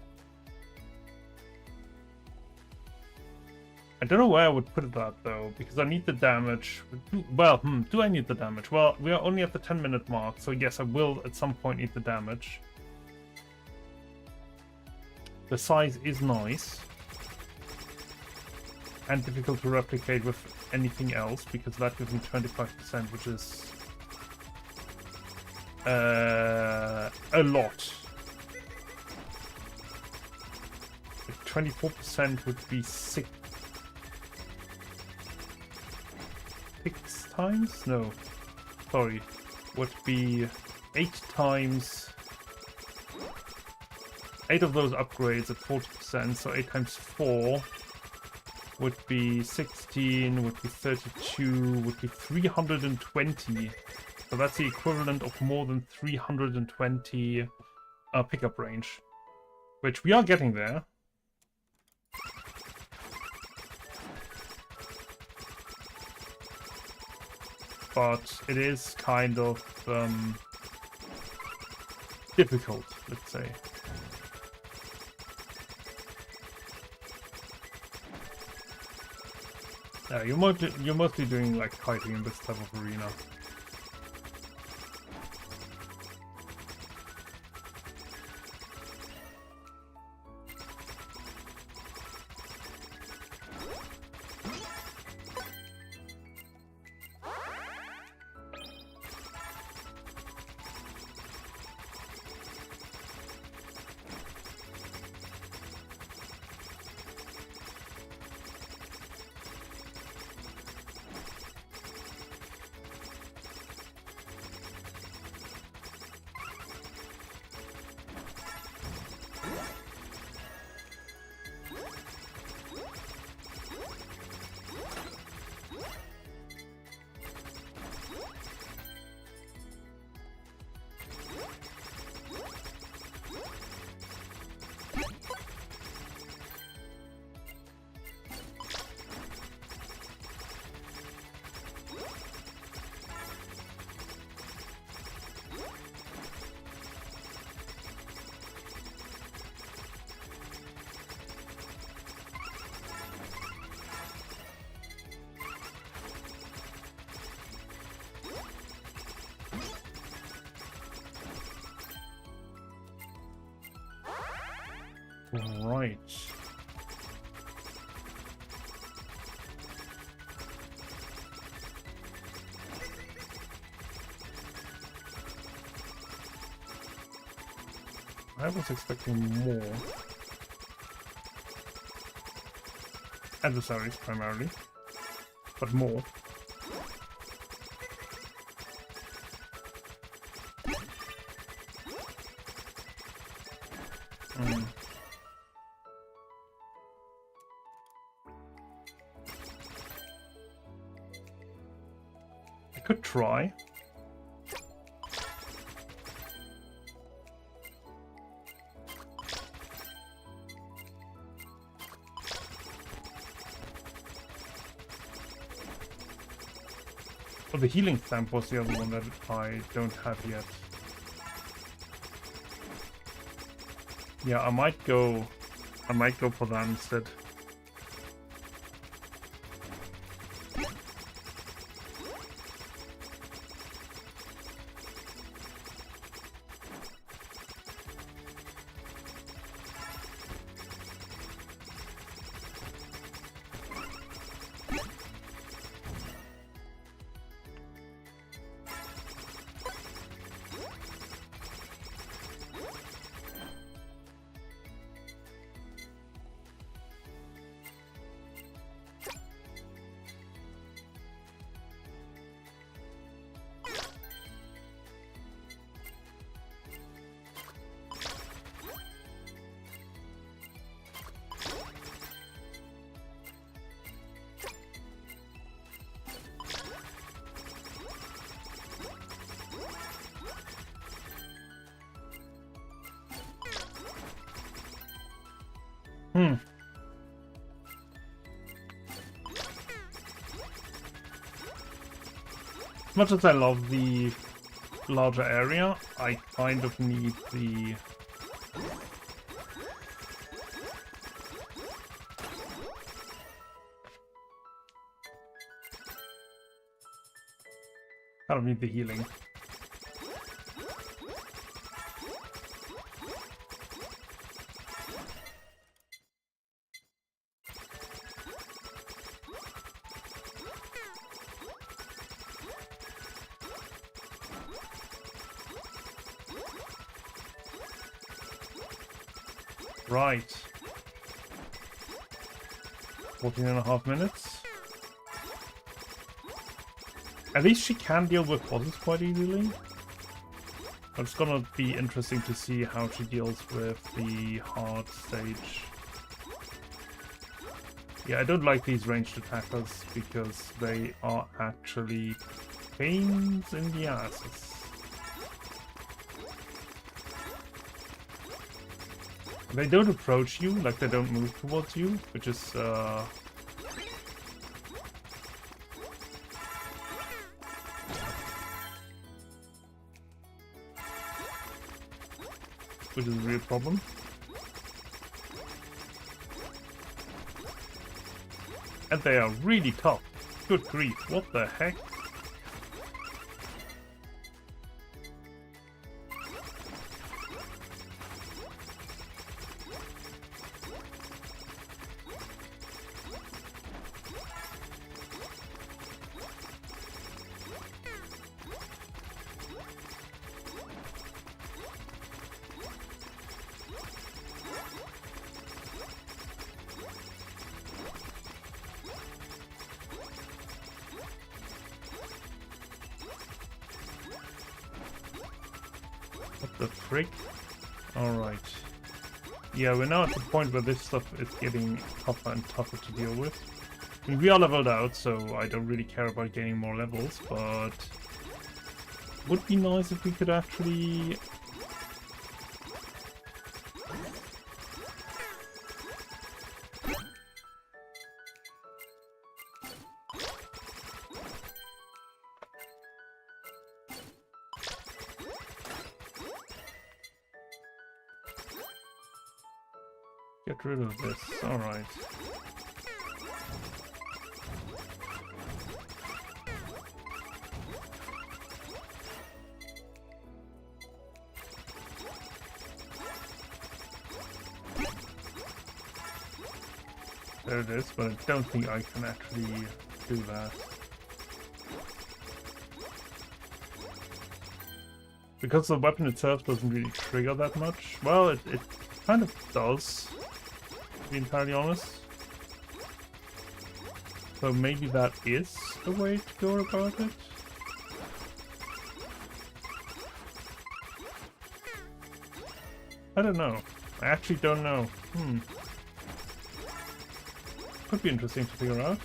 I don't know where I would put it at though, because I need the damage. Well, do I need the damage? Well, we are only at the 10-minute mark, so yes, I will at some point need the damage. The size is nice. And difficult to replicate with anything else, because that gives me 25%, which is a lot. 24% would be 6 times? No. Sorry. Would be 8 times. 8 of those upgrades at 40%, so 8 times 4 would be 16, would be 32, would be 320. So that's the equivalent of more than 320 pickup range, which we are getting there. but it is kind of difficult, let's say. You're mostly doing like kiting in this type of arena. Right. I was expecting more adversaries primarily, but more. I could try. Oh, the healing stamp was the other one that I don't have yet. Yeah, I might go for that instead. As much as I love the larger area, I kind of need the... I don't need the healing. Right. 14.5 minutes. At least she can deal with bosses quite easily. But it's gonna be interesting to see how she deals with the hard stage. Yeah, I don't like these ranged attackers because they are actually pains in the asses. They don't approach you, like they don't move towards you, which is which is a real problem. And they are really tough. Good grief, what the heck? What the frick? Alright. Yeah, we're now at the point where this stuff is getting tougher and tougher to deal with. I mean, we are leveled out, so I don't really care about gaining more levels, but would be nice if we could actually get rid of this. Alright. There it is, but I don't think I can actually do that. Because the weapon itself doesn't really trigger that much. Well, it kind of does, to be entirely honest. So maybe that is the way to go about it. I don't know. I actually don't know. Could be interesting to figure out.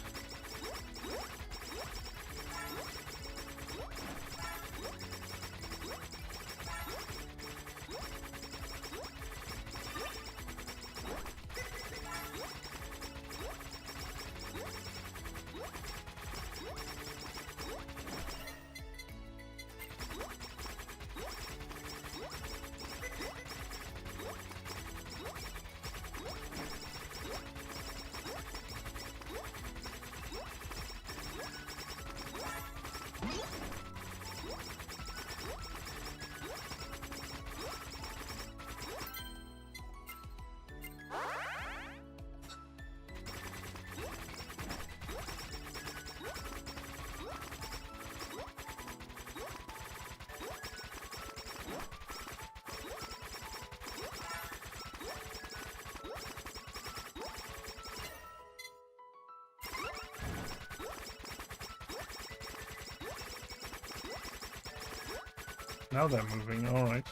Now they're moving, alright.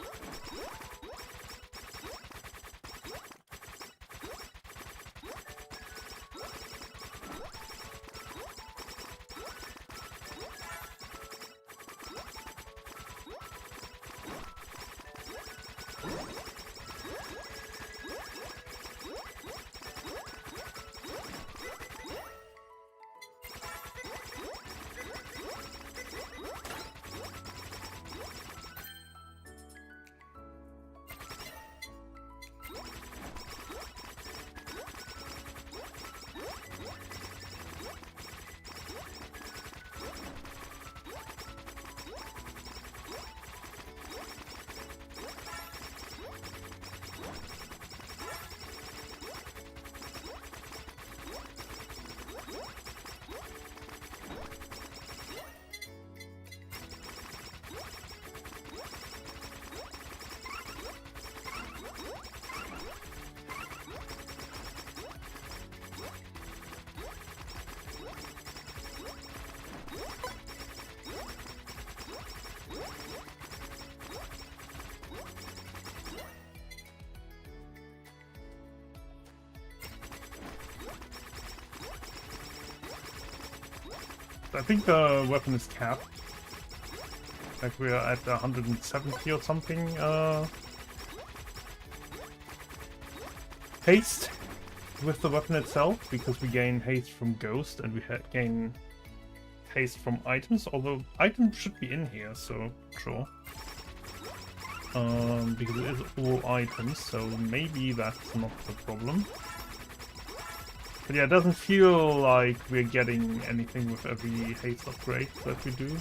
I think the weapon is capped. Like we're at 170 or something. Haste with the weapon itself, because we gain haste from Ghost and we gain haste from items, although items should be in here, so sure. because it is all items, so maybe that's not the problem. But yeah, it doesn't feel like we're getting anything with every haste upgrade that we do.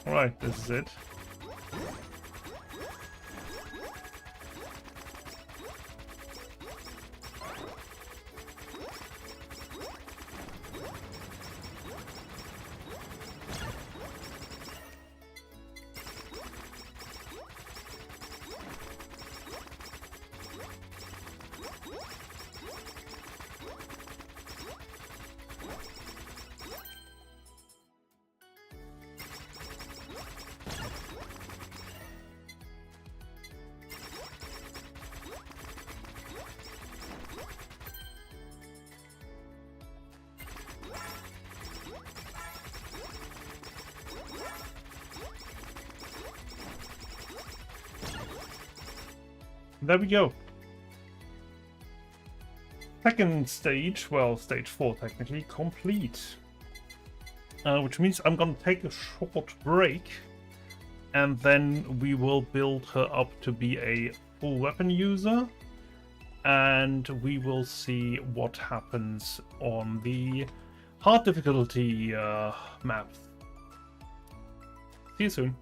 Alright, this is it. There we go. Second stage, well, stage 4 technically, complete. Which means I'm gonna take a short break, and then we will build her up to be a full weapon user, and we will see what happens on the hard difficulty maps. See you soon.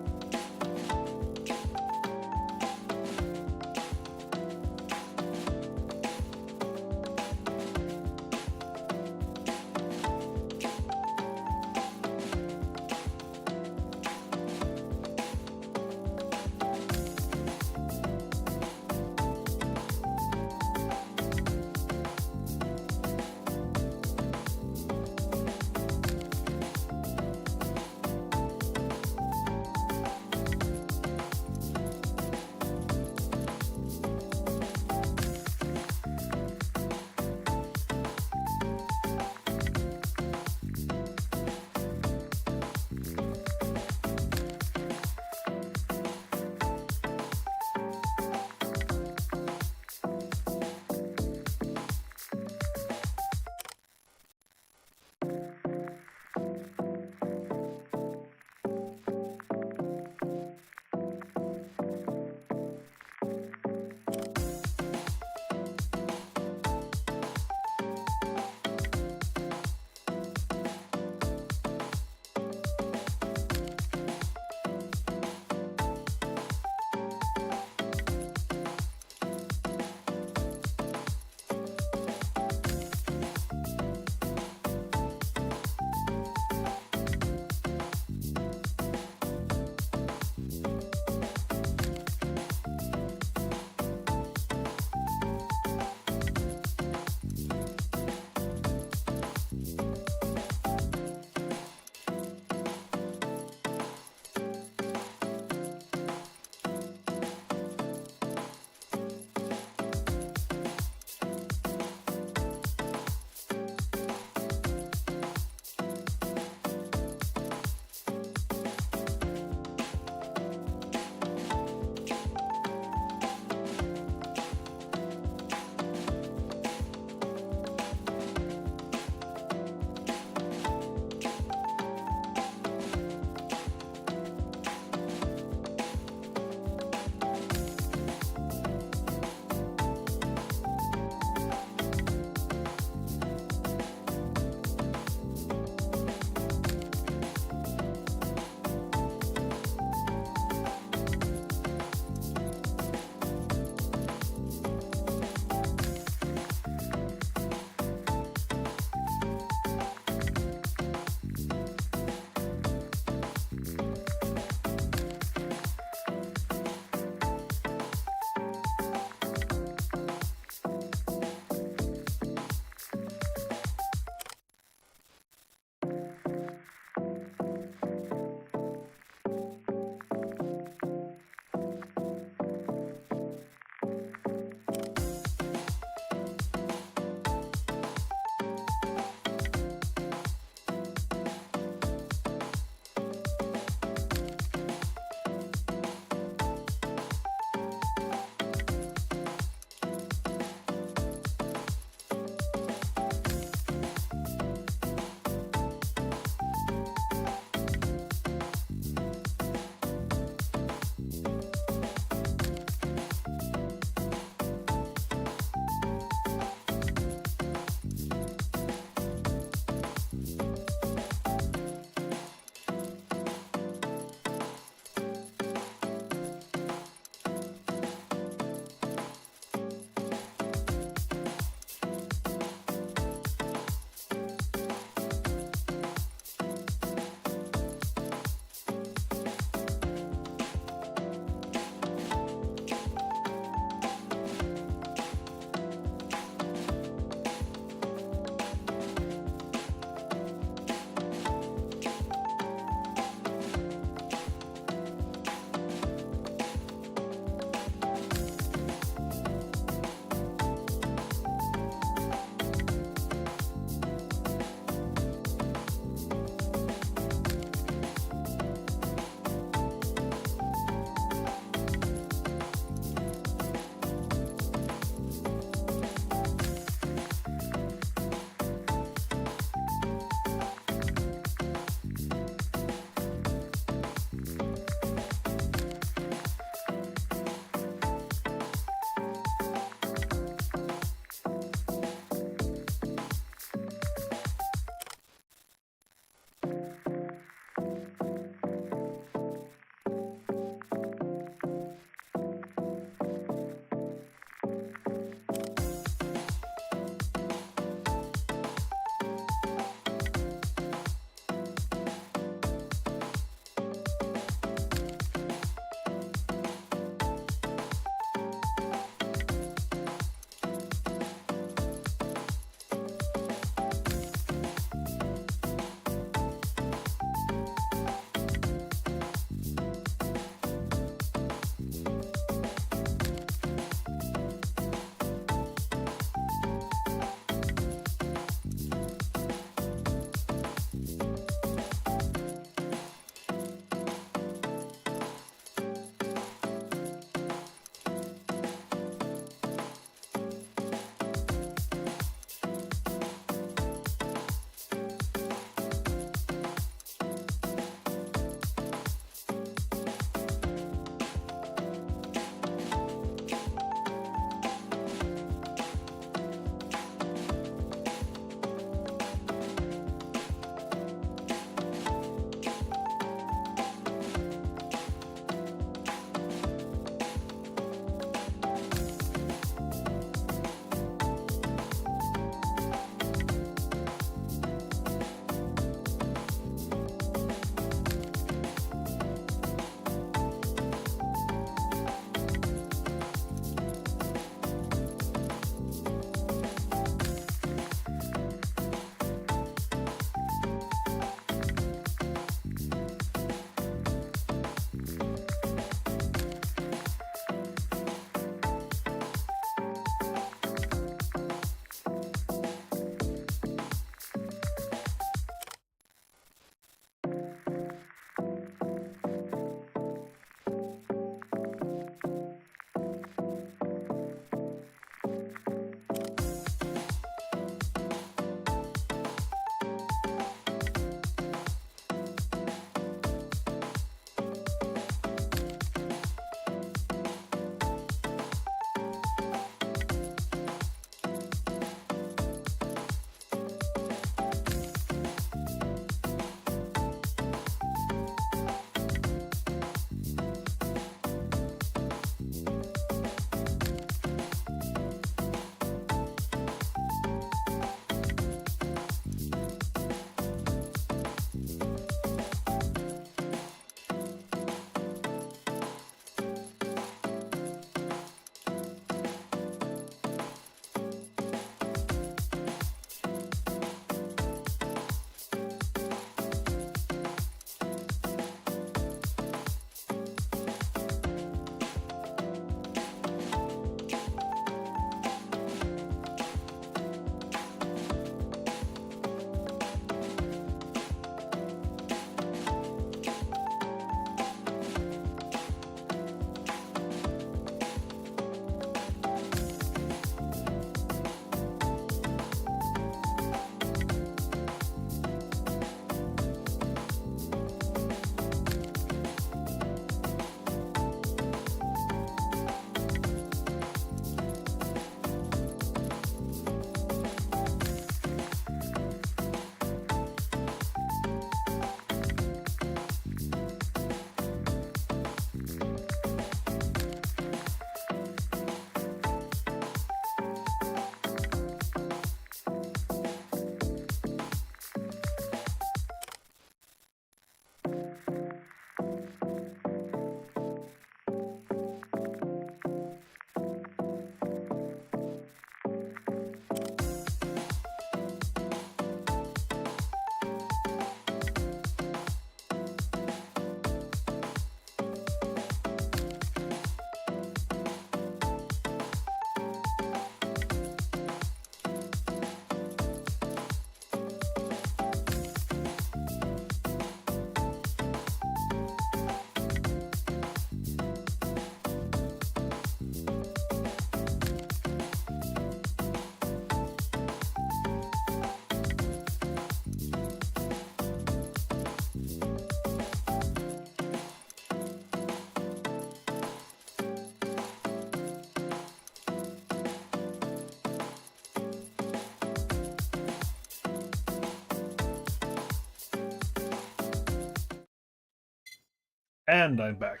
And I'm back.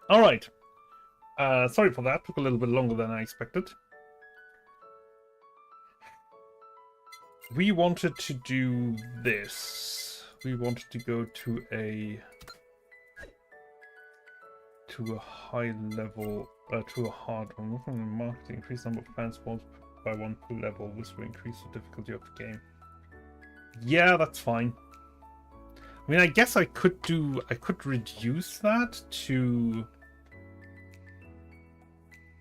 Alright. Sorry for that. Took a little bit longer than I expected. We wanted to do this. We wanted to go to a high level, to a hard one. Marketing, increase number of fans by 1 per level. This will increase the difficulty of the game. Yeah, that's fine. I mean, I guess I could reduce that to...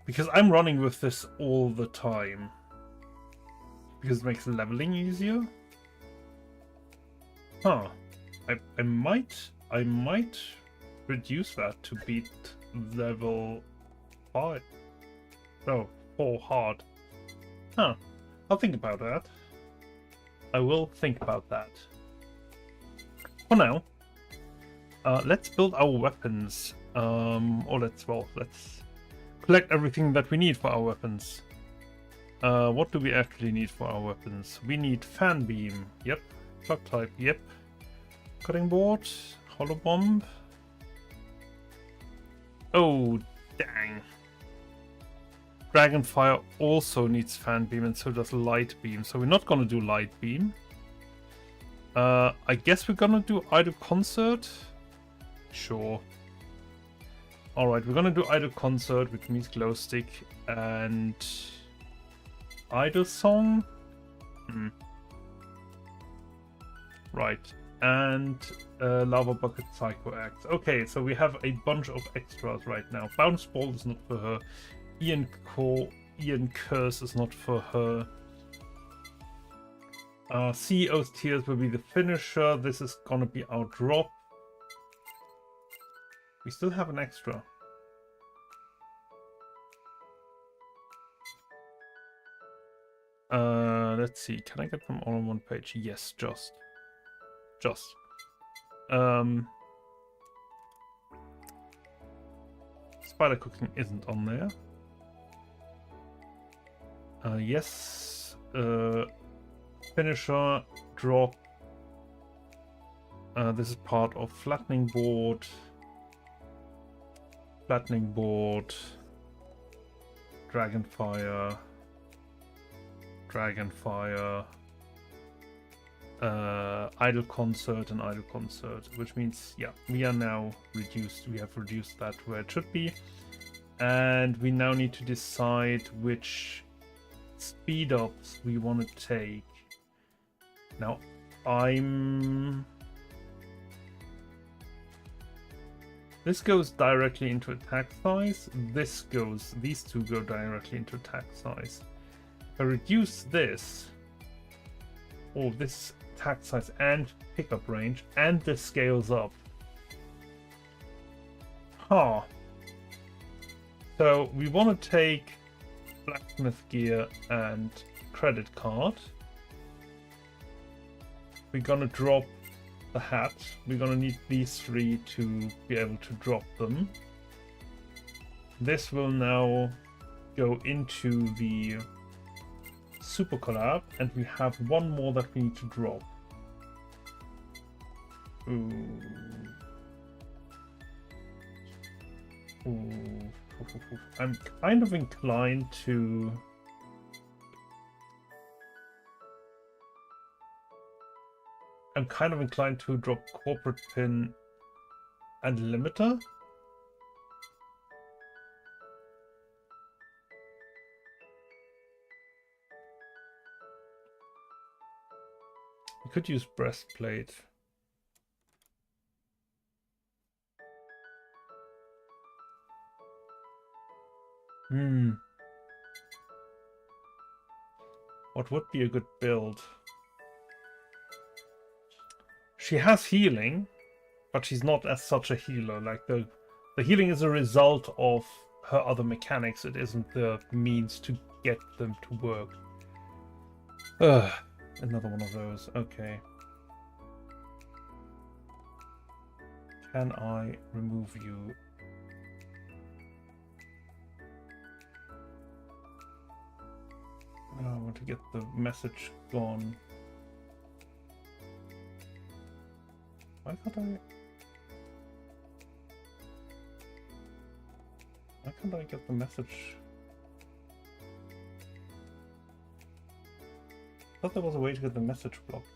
Because I'm running with this all the time. Because it makes leveling easier. Huh. I might reduce that to beat level 5. No, 4 hard. Huh. I'll think about that. I will think about that. For now, let's build our weapons. Or let's collect everything that we need for our weapons. What do we actually need for our weapons? We need fan beam. Yep. Plug type. Yep. Cutting board. Hollow bomb. Oh, dang. Dragonfire also needs fan beam, and so does light beam. So we're not gonna do light beam. I guess we're gonna do Idle Concert. Sure. Alright, we're gonna do Idle Concert, which means glow stick, and Idle Song. Right. And Lava Bucket Psycho Axe. Okay, so we have a bunch of extras right now. Bounce Ball is not for her. Ian Curse is not for her. CEO's Tears will be the finisher. This is gonna be our drop. We still have an extra. Let's see. Can I get them all on one page? Yes, just. Spider cooking isn't on there. Yes. Finisher, drop. This is part of flattening board. Dragonfire. Idle Concert and Idle Concert, which means, yeah, we are now reduced. We have reduced that where it should be. And we now need to decide which speed ups we want to take. Now, this goes directly into attack size. These two go directly into attack size. If I reduce this, or this attack size and pickup range, and this scales up. Huh. So we want to take blacksmith gear and credit card. We're gonna drop the hat. We're gonna need these 3 to be able to drop them. This will now go into the super collab, and we have one more that we need to drop. Ooh. I'm kind of inclined to... drop corporate pin and limiter. We could use breastplate. What would be a good build? She has healing, but she's not as such a healer. Like the healing is a result of her other mechanics. It isn't the means to get them to work. Another one of those. Okay. Can I remove you? I want to get the message gone. Why can't I? Why can't I get the message? I thought there was a way to get the message blocked.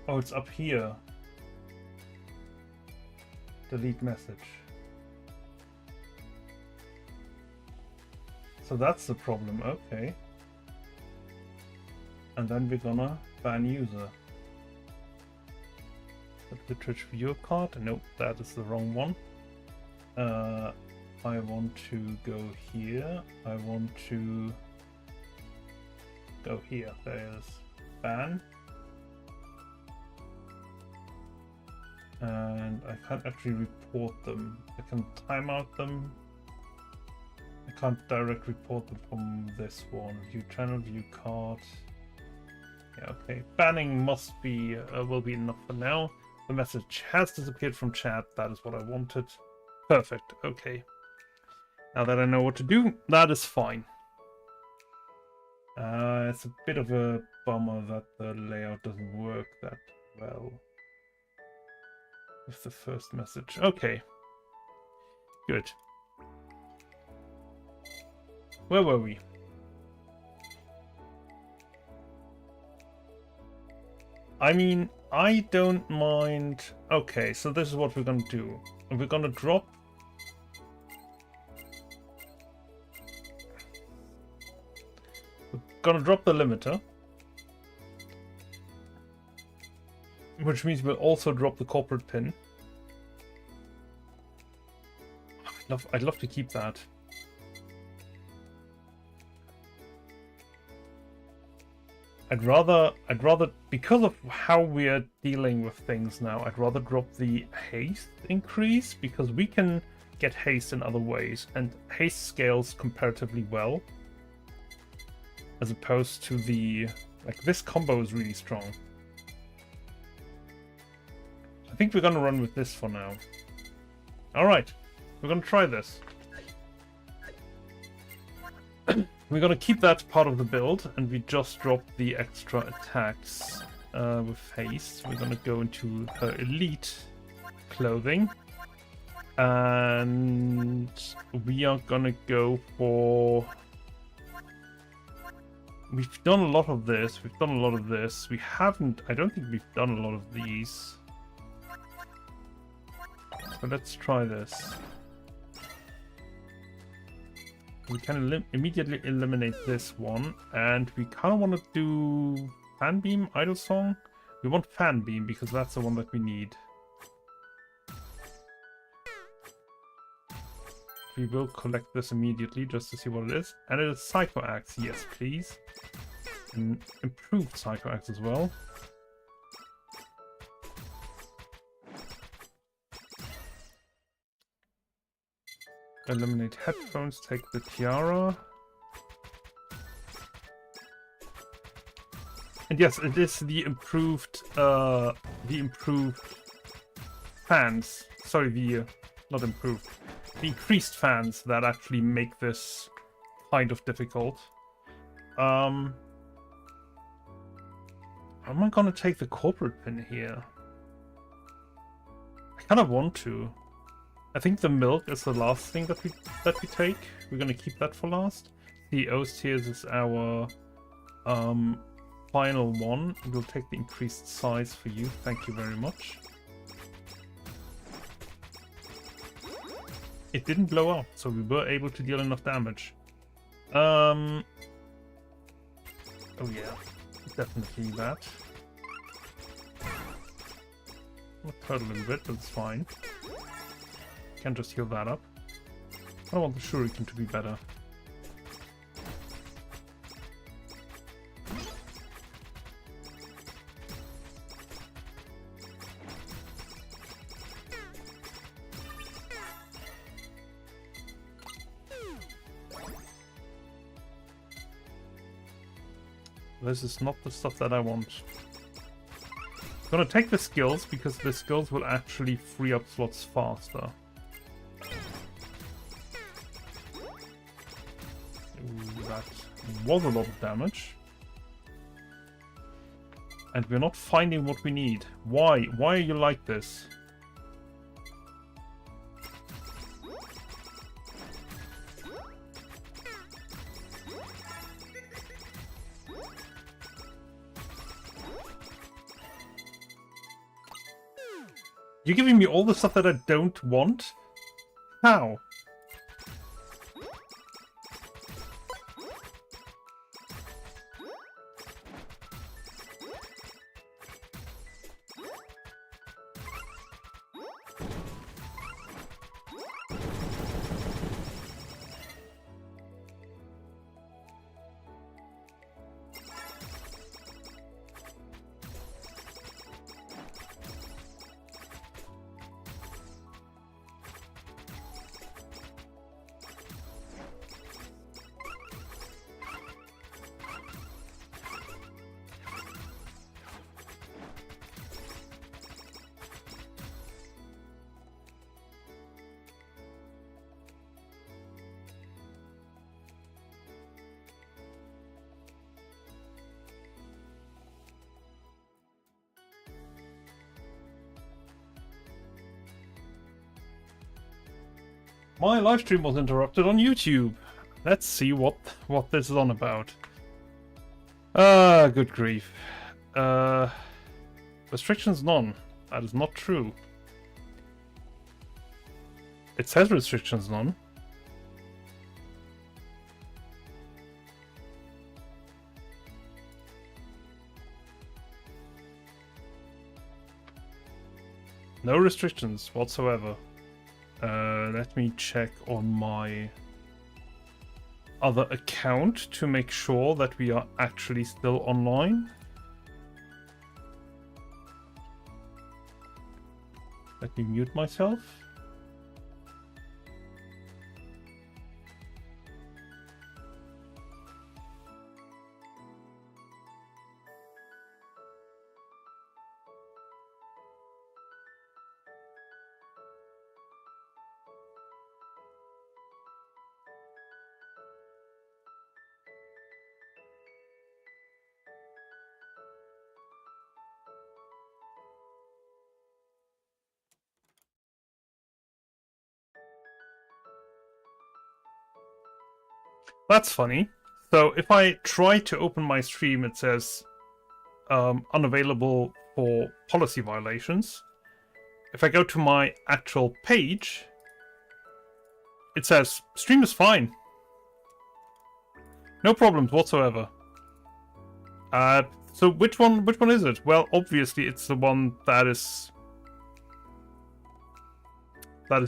Oh, it's up here. Delete message. So that's the problem, okay. And then we're gonna ban user. Put the Twitch viewer card. Nope, that is the wrong one. I want to go here. I want to go here. There's ban. And I can't actually report them. I can timeout them. I can't direct report them from this one. View channel, view card. Yeah, okay. Banning must be will be enough for now. The message has disappeared from chat. That is what I wanted. Perfect. Okay. Now that I know what to do, that is fine. It's a bit of a bummer that the layout doesn't work that well with the first message. Okay. Good. Where were we? I mean, I don't mind. Okay, so this is what we're gonna do. We're gonna drop. We're gonna drop the limiter. Which means we'll also drop the corporate pin. I'd love to keep that. I'd rather, because of how we're dealing with things now, I'd rather drop the haste increase, because we can get haste in other ways, and haste scales comparatively well. As opposed to the, like, this combo is really strong. I think we're gonna run with this for now. Alright, we're gonna try this. We're gonna keep that part of the build, and we just drop the extra attacks with haste. We're gonna go into her elite clothing, and we are gonna go for. We've done a lot of this. We've done a lot of this. We haven't. I don't think we've done a lot of these. So let's try this. We can immediately eliminate this one, and we kind of want to do Fan Beam, Idle Song. We want Fan Beam because that's the one that we need. We will collect this immediately just to see what it is. And it is Psycho Axe, yes please. And improved Psycho Axe as well. Eliminate headphones, take the tiara. And yes, it is the improved fans. Sorry, not improved. The increased fans that actually make this kind of difficult. Am I gonna take the corporate pin here? I kind of want to. I think the milk is the last thing that we take. We're gonna keep that for last. The Oast Tears is our final one. We'll take the increased size for you. Thank you very much. It didn't blow up, so we were able to deal enough damage. Oh yeah, definitely that. I'll hurt a little bit, but it's fine. Can just heal that up. I want the shuriken to be better. This is not the stuff that I want. I'm gonna take the skills because the skills will actually free up slots faster. Ooh, that was a lot of damage. And we're not finding what we need. Why? Why are you like this? You're giving me all the stuff that I don't want? How? My live stream was interrupted on YouTube. Let's see what this is on about. Good grief. Restrictions none. That is not true. It says restrictions none. No restrictions whatsoever. Let me check on my other account to make sure that we are actually still online. Let me mute myself. That's funny. So if I try to open my stream, it says unavailable for policy violations. If I go to my actual page, it says stream is fine. No problems whatsoever. So which one is it? Well, obviously it's the one that is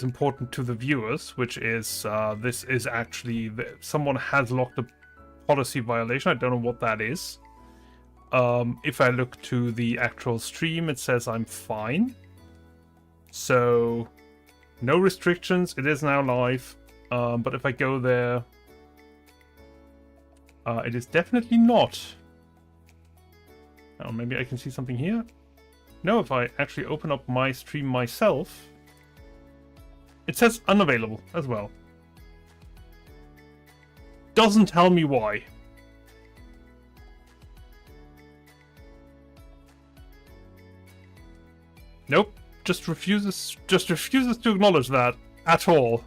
important to the viewers, which is this is actually someone has logged a policy violation. I don't know what that is. If I look to the actual stream, it says I'm fine. So no restrictions. It is now live. But if I go there, it is definitely not. Oh, maybe I can see something here. No, if I actually open up my stream myself, it says unavailable as well. Doesn't tell me why. Nope, just refuses to acknowledge that at all.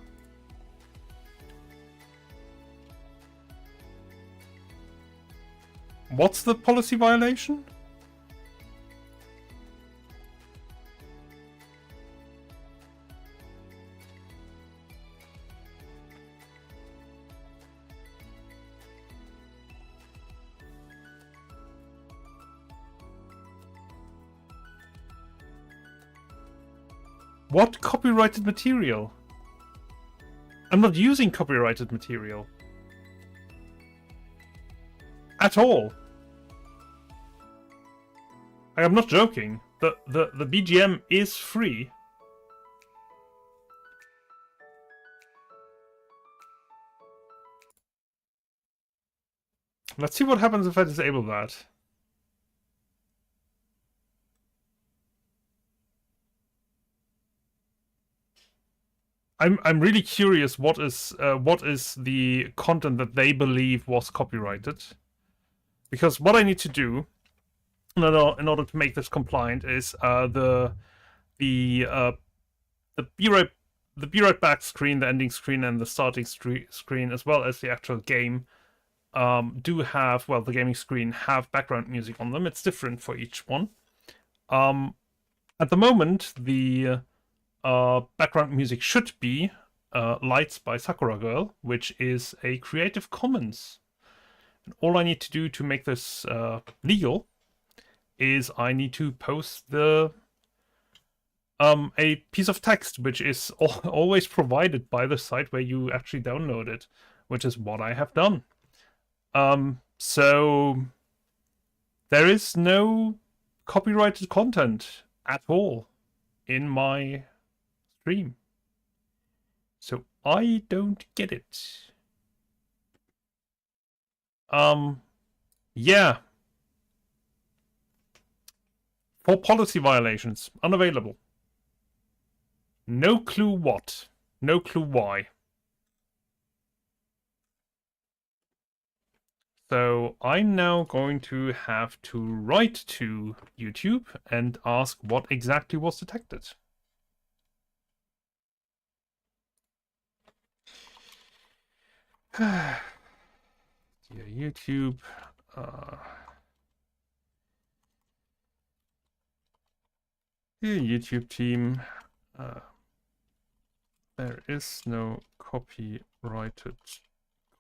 What's the policy violation? What copyrighted material? I'm not using copyrighted material. At all. I'm not joking. The BGM is free. Let's see what happens if I disable that. I'm really curious what is the content that they believe was copyrighted, because what I need to do in order to make this compliant is the be right back screen, the ending screen, and the starting screen, as well as the actual game, do have, well, the gaming screen have background music on them. It's different for each one. At the moment, the background music should be Lights by Sakura Girl, which is a Creative Commons. And all I need to do to make this legal is I need to post the a piece of text, which is always provided by the site where you actually download it, which is what I have done. So there is no copyrighted content at all in my stream. So I don't get it. Yeah. For policy violations, unavailable. No clue what. No clue why. So I'm now going to have to write to YouTube and ask what exactly was detected. Dear YouTube, dear YouTube team, there is no copyrighted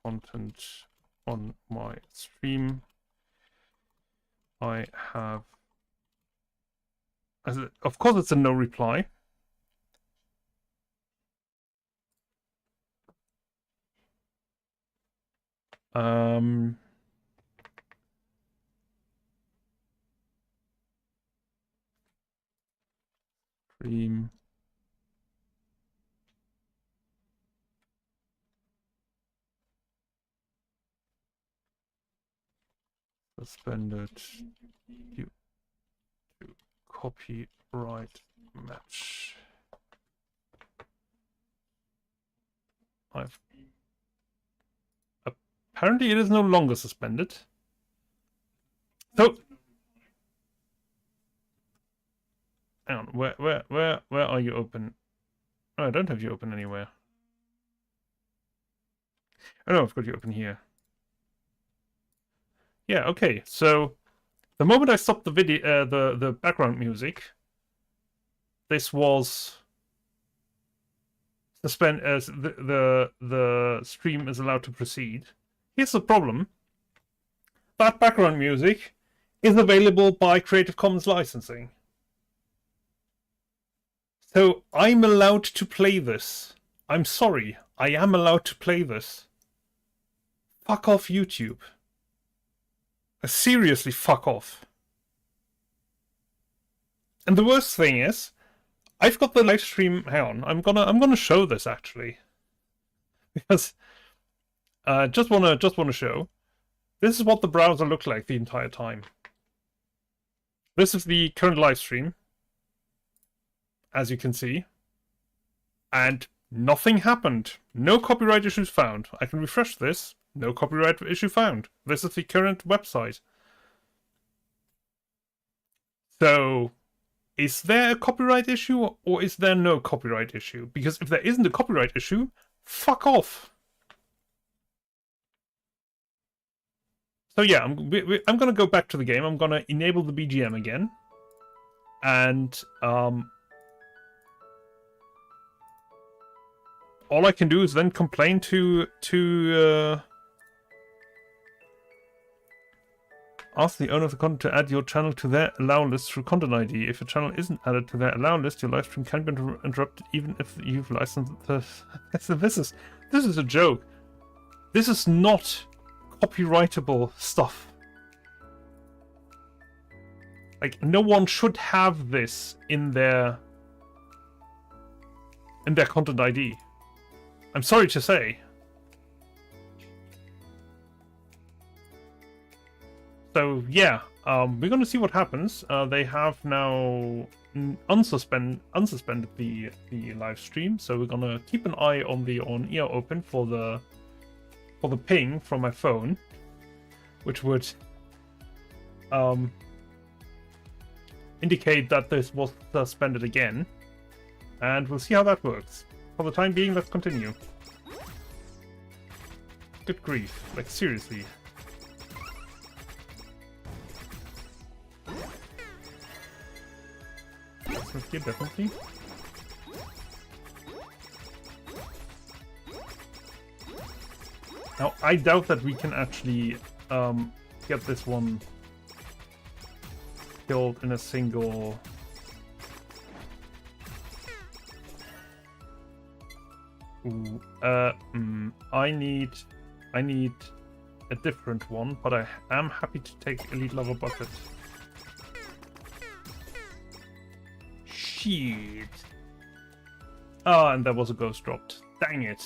content on my stream. I have, of course, it's a no reply. Stream. Suspended due to copyright match. Apparently it is no longer suspended. So hang on, where are you open? Oh, I don't have you open anywhere. Oh no, I've got you open here. Yeah, okay. So the moment I stopped the video, the background music, this was suspend as the stream is allowed to proceed. Here's the problem. That background music is available by Creative Commons licensing. So I'm allowed to play this. I'm sorry, I am allowed to play this. Fuck off, YouTube. Seriously, fuck off. And the worst thing is, I've got the live stream. Hang on, I'm gonna show this actually, because just wanna show. This is what the browser looked like the entire time. This is the current live stream, as you can see, and nothing happened. No copyright issues found. I can refresh this. No copyright issue found. This is the current website. So, is there a copyright issue or is there no copyright issue? Because if there isn't a copyright issue, fuck off. So yeah, I'm going to go back to the game. I'm going to enable the BGM again. And all I can do is then complain to ask the owner of the content to add your channel to their allow list through content ID. If your channel isn't added to their allow list, your live stream can be interrupted even if you've licensed the... This is a joke. This is not copyrightable stuff. Like, no one should have this in their content ID. I'm sorry to say. So yeah, we're gonna see what happens. They have now unsuspended the live stream, so we're gonna keep an eye on the on-ear open for the ping from my phone, which would indicate that this was suspended again, and we'll see how that works. For the time being, let's continue. Good grief, like seriously. Here, definitely. Now, I doubt that we can actually get this one killed in a single... Ooh, I need a different one, but I am happy to take Elite Level Bucket. Shit. Oh, and there was a ghost dropped. Dang it.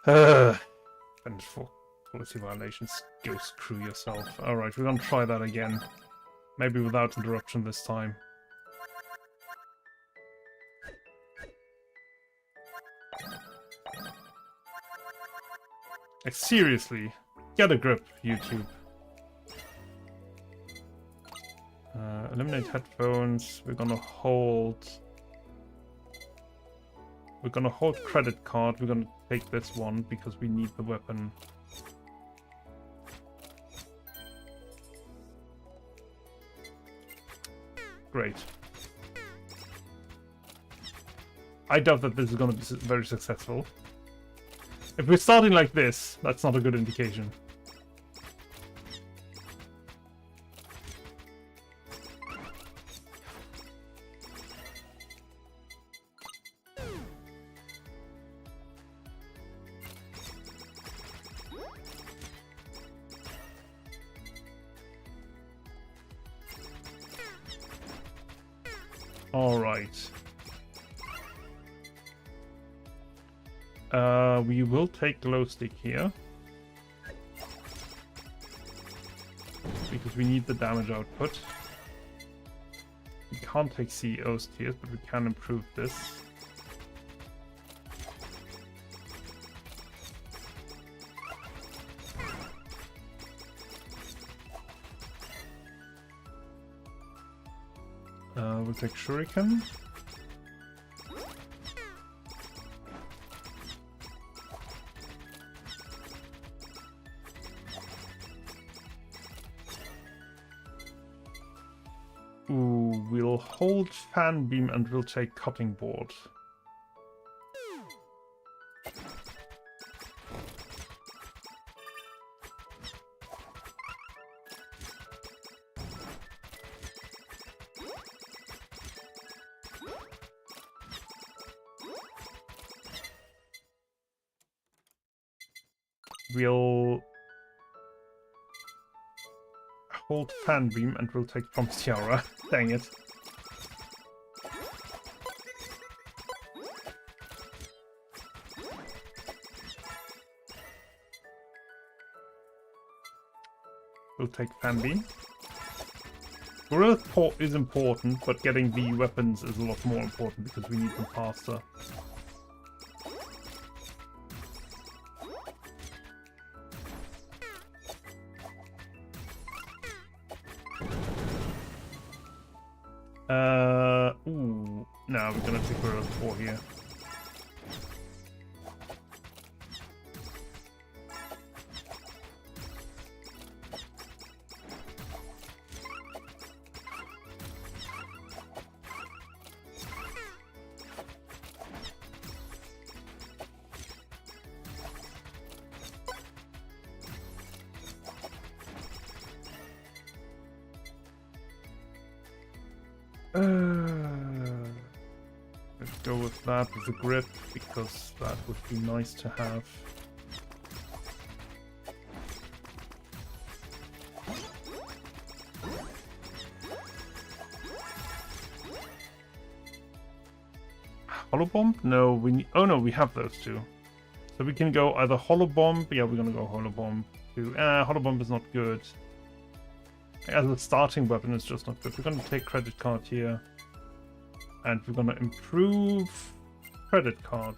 And for policy violations, go screw yourself. Alright, we're gonna try that again. Maybe without interruption this time. Like, seriously, get a grip, YouTube. Eliminate headphones. We're gonna hold credit card. We're gonna take this one because we need the weapon. Great. I doubt that this is gonna be very successful. If we're starting like this, that's not a good indication. Alright. We will take glow stick here. Because we need the damage output. We can't take CEO's tears, but we can improve this. We'll take Shuriken. Ooh, we'll hold Fan Beam and we'll take Cutting Board. We'll hold Fan Beam and we'll take from Tiara. Dang it. We'll take Fan Beam. Growth port is important, but getting the weapons is a lot more important because we need them faster. Ooh, no, we're gonna take Growth 4 here. Let's go with that as a grip, because that would be nice to have. Hollow Bomb? No, we need... Oh no, we have those two. So we can go either Holo Bomb. Yeah, we're gonna go Holo Bomb. Holo Bomb is not good. As a starting weapon, it's just not good. We're gonna take Credit Card here. And we're gonna improve Credit Card.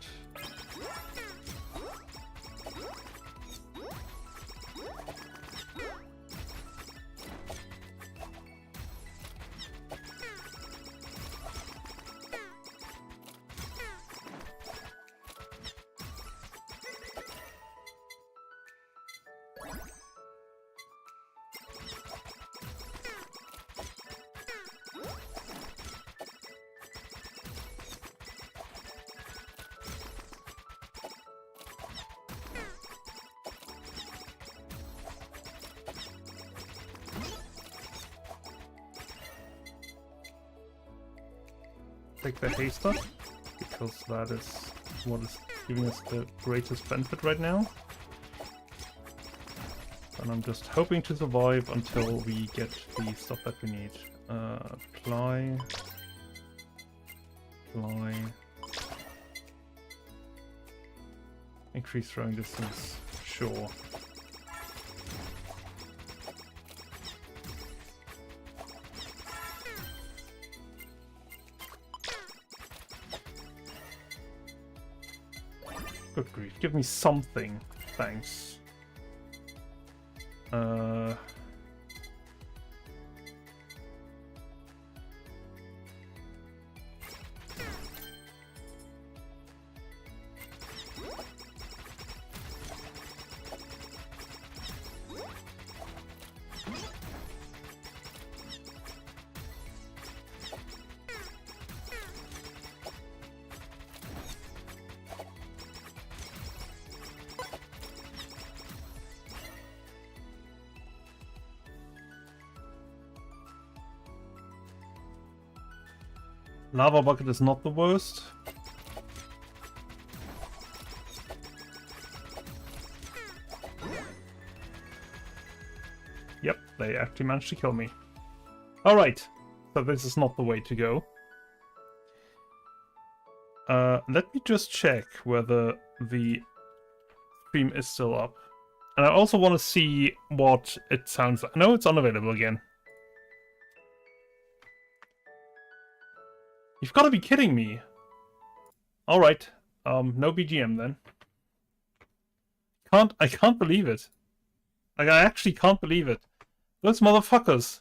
Take the haste up, because that is what is giving us the greatest benefit right now. And I'm just hoping to survive until we get the stuff that we need. Apply. Apply. Increase throwing distance, sure. Good grief, give me something. Thanks. Lava Bucket is not the worst. Yep, they actually managed to kill me. Alright, so this is not the way to go. Let me just check whether the stream is still up. And I also want to see what it sounds like. No, it's unavailable again. You've got to be kidding me. Alright, no BGM then. I can't believe it. Like, I actually can't believe it. Those motherfuckers.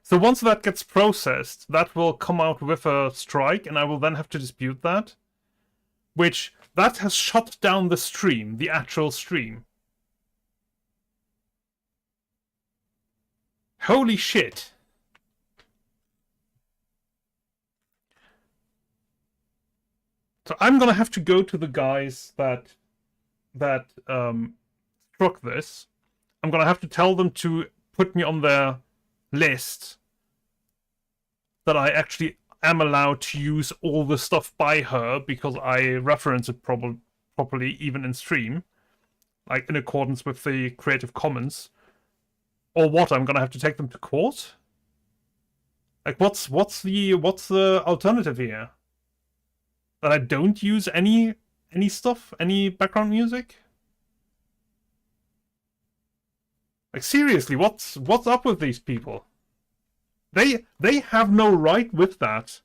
So once that gets processed, that will come out with a strike, and I will then have to dispute that. Which, that has shut down the stream, the actual stream. Holy shit. So I'm gonna have to go to the guys that struck this. I'm gonna have to tell them to put me on their list that I actually am allowed to use all the stuff by her because I reference it properly even in stream, like in accordance with the Creative Commons. Or what? I'm gonna have to take them to court? Like, what's the alternative here? That I don't use any stuff, any background music? Like, seriously, what's up with these people? They have no right with that.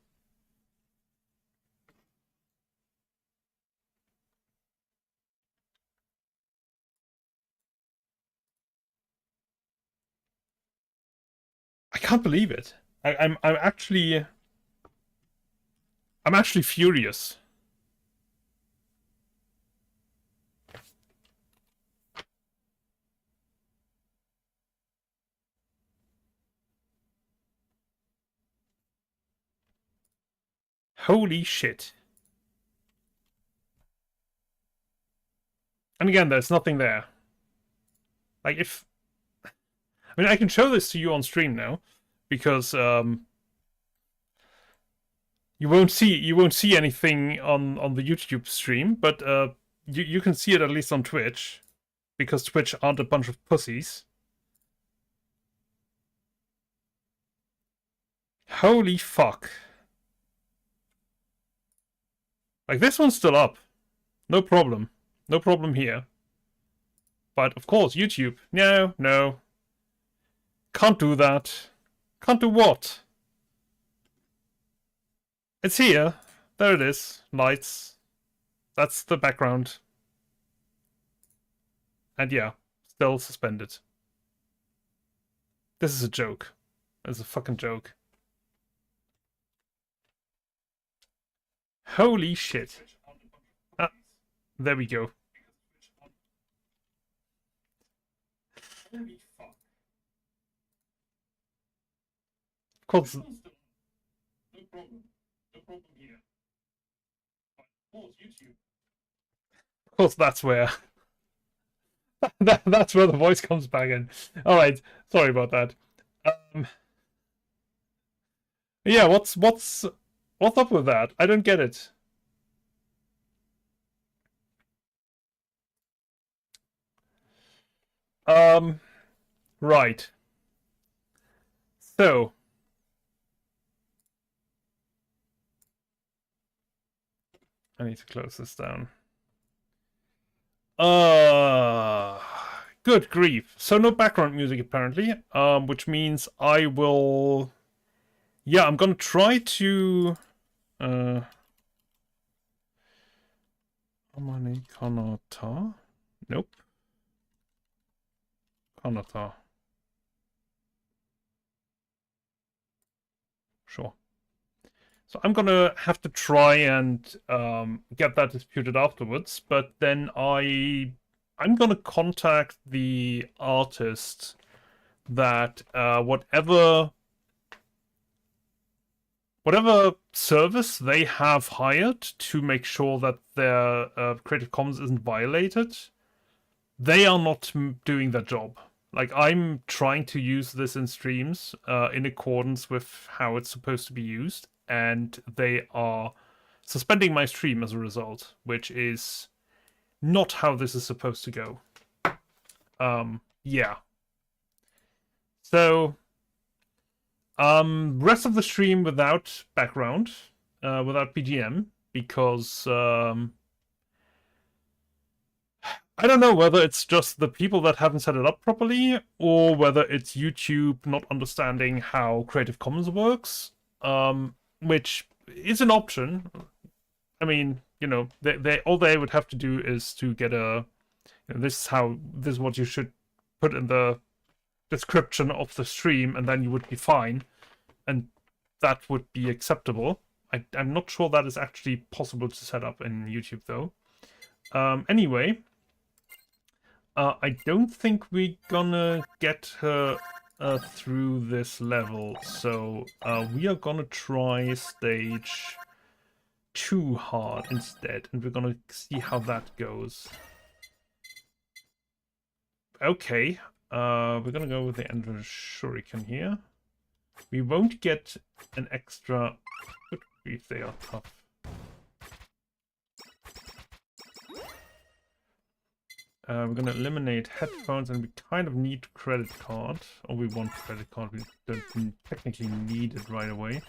I can't believe it. I'm actually furious. Holy shit. And again, there's nothing there. Like, if... I mean, I can show this to you on stream now, because you won't see anything on the YouTube stream, but you can see it at least on Twitch, because Twitch aren't a bunch of pussies. Holy fuck. Like, this one's still up. No problem. No problem here. But, of course, YouTube. No, no. Can't do that. Can't do what? It's here. There it is. Lights. That's the background. And yeah, still suspended. This is a joke. It's a fucking joke. Holy shit. Ah, there we go. Of course. Of course, that's where. That's where the voice comes back in. All right, sorry about that. Yeah, what's up with that? I don't get it. Right. So, I need to close this down. Good grief. So no background music apparently, which means I will... Yeah, I'm gonna try to... Amane Kanata? Nope. Kanata. Sure. So I'm gonna have to try and get that disputed afterwards, but then I'm gonna contact the artist that whatever service they have hired to make sure that their Creative Commons isn't violated, they are not doing their job. Like, I'm trying to use this in streams in accordance with how it's supposed to be used, and they are suspending my stream as a result, which is not how this is supposed to go. Yeah. So, rest of the stream without background, without BGM, because I don't know whether it's just the people that haven't set it up properly, or whether it's YouTube not understanding how Creative Commons works, which is an option. I mean, you know, they all they would have to do is to get a... You know, this is what you should put in the description of the stream, and then you would be fine, and that would be acceptable. I'm not sure that is actually possible to set up in YouTube, though. Anyway, I don't think we're gonna get her through this level, so we are gonna try stage 2 hard instead, and we're gonna see how that goes. Okay, we're gonna go with the Ender Shuriken here. We won't get an extra... Good grief, they are tough. We're gonna eliminate headphones, and we kind of need credit card. Or we want credit card, we don't technically need it right away.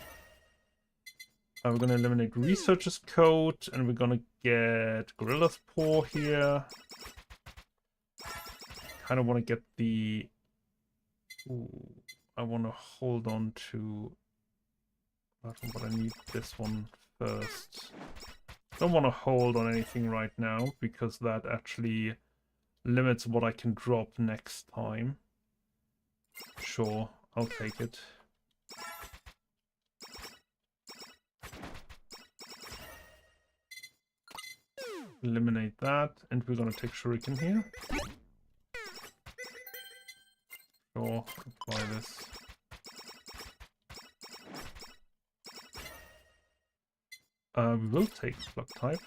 We're gonna eliminate Researcher's Code, and we're gonna get Gorilla's Paw here. Kind of want to get the... Ooh, I want to hold on to that one, but I need this one first. Don't want to hold on anything right now, because that actually limits what I can drop next time. Sure, I'll take it. Eliminate that, and we're gonna take Shuriken here. Sure, apply this. We will take Slug type.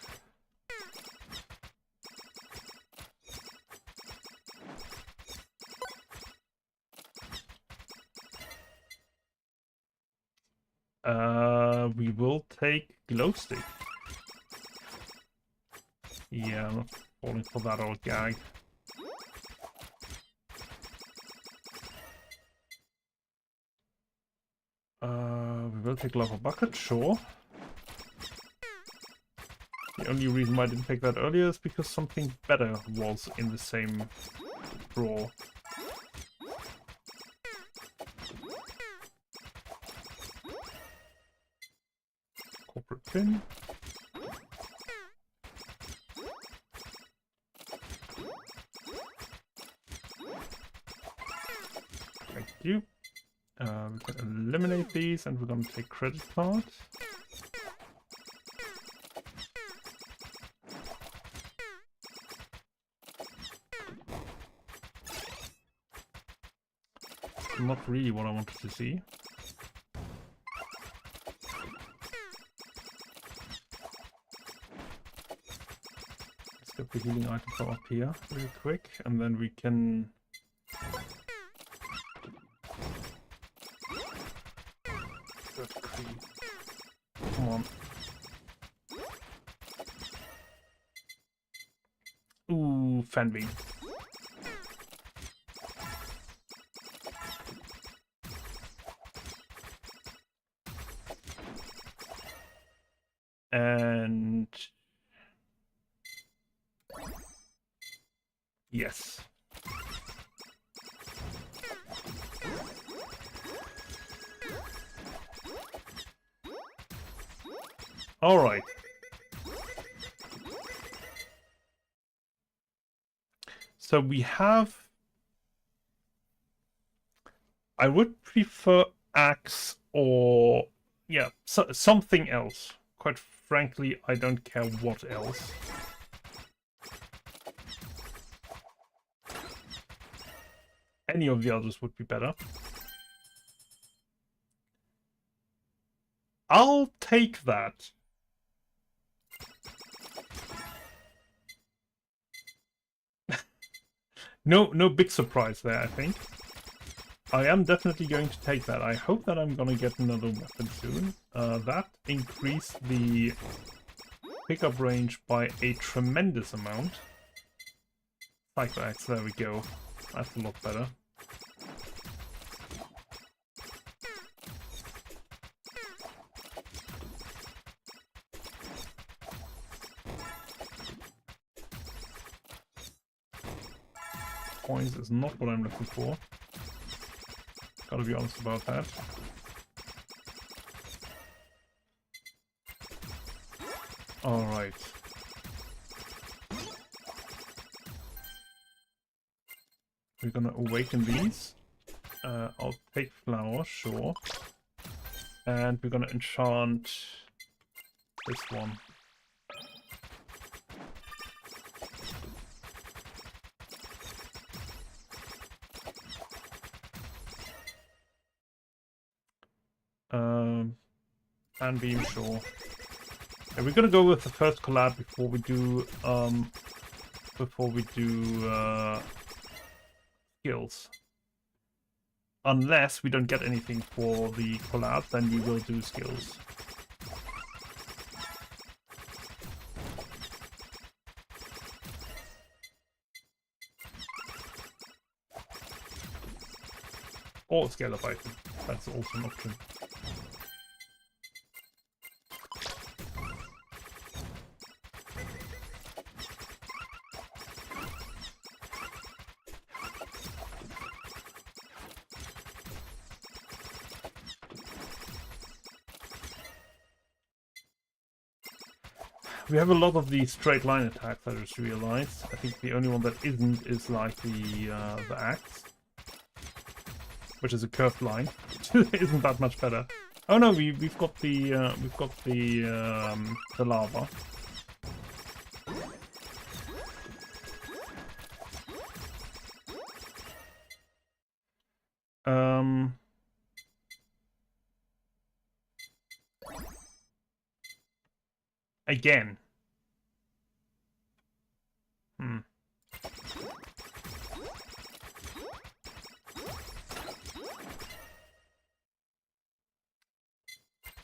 We will take Glow Stick. Yeah, I'm not falling for that old gag. We will take Lava Bucket, sure. only reason why I didn't take that earlier is because something better was in the same drawer. Corporate pin. Thank you. We can eliminate these, and we're going to take credit card. Not really what I wanted to see. Let's get the healing item from up here really quick, and then we can... Come on. Ooh, fan beam. And yes. All right. So we have... I would prefer axe or... yeah, something else. Quite frankly, I don't care what else. Any of the others would be better. I'll take that. No big surprise there, I think. I am definitely going to take that. I hope that I'm gonna get another weapon soon. That increased the pickup range by a tremendous amount. Psycho Axe, there we go. That's a lot better. Points is not what I'm looking for. Gotta be honest about that. Alright. We're gonna awaken these. I'll take flower, sure. And we're gonna enchant this one. And beam, sure. Yeah, we're gonna go with the first collab before we do skills. Unless we don't get anything for the collab, then we will do skills. Or scale up item. That's also an option. We have a lot of these straight line attacks, I just realized. I think the only one that isn't is like the axe, which is a curved line. Isn't that much better? Oh no, we've got the lava. Again.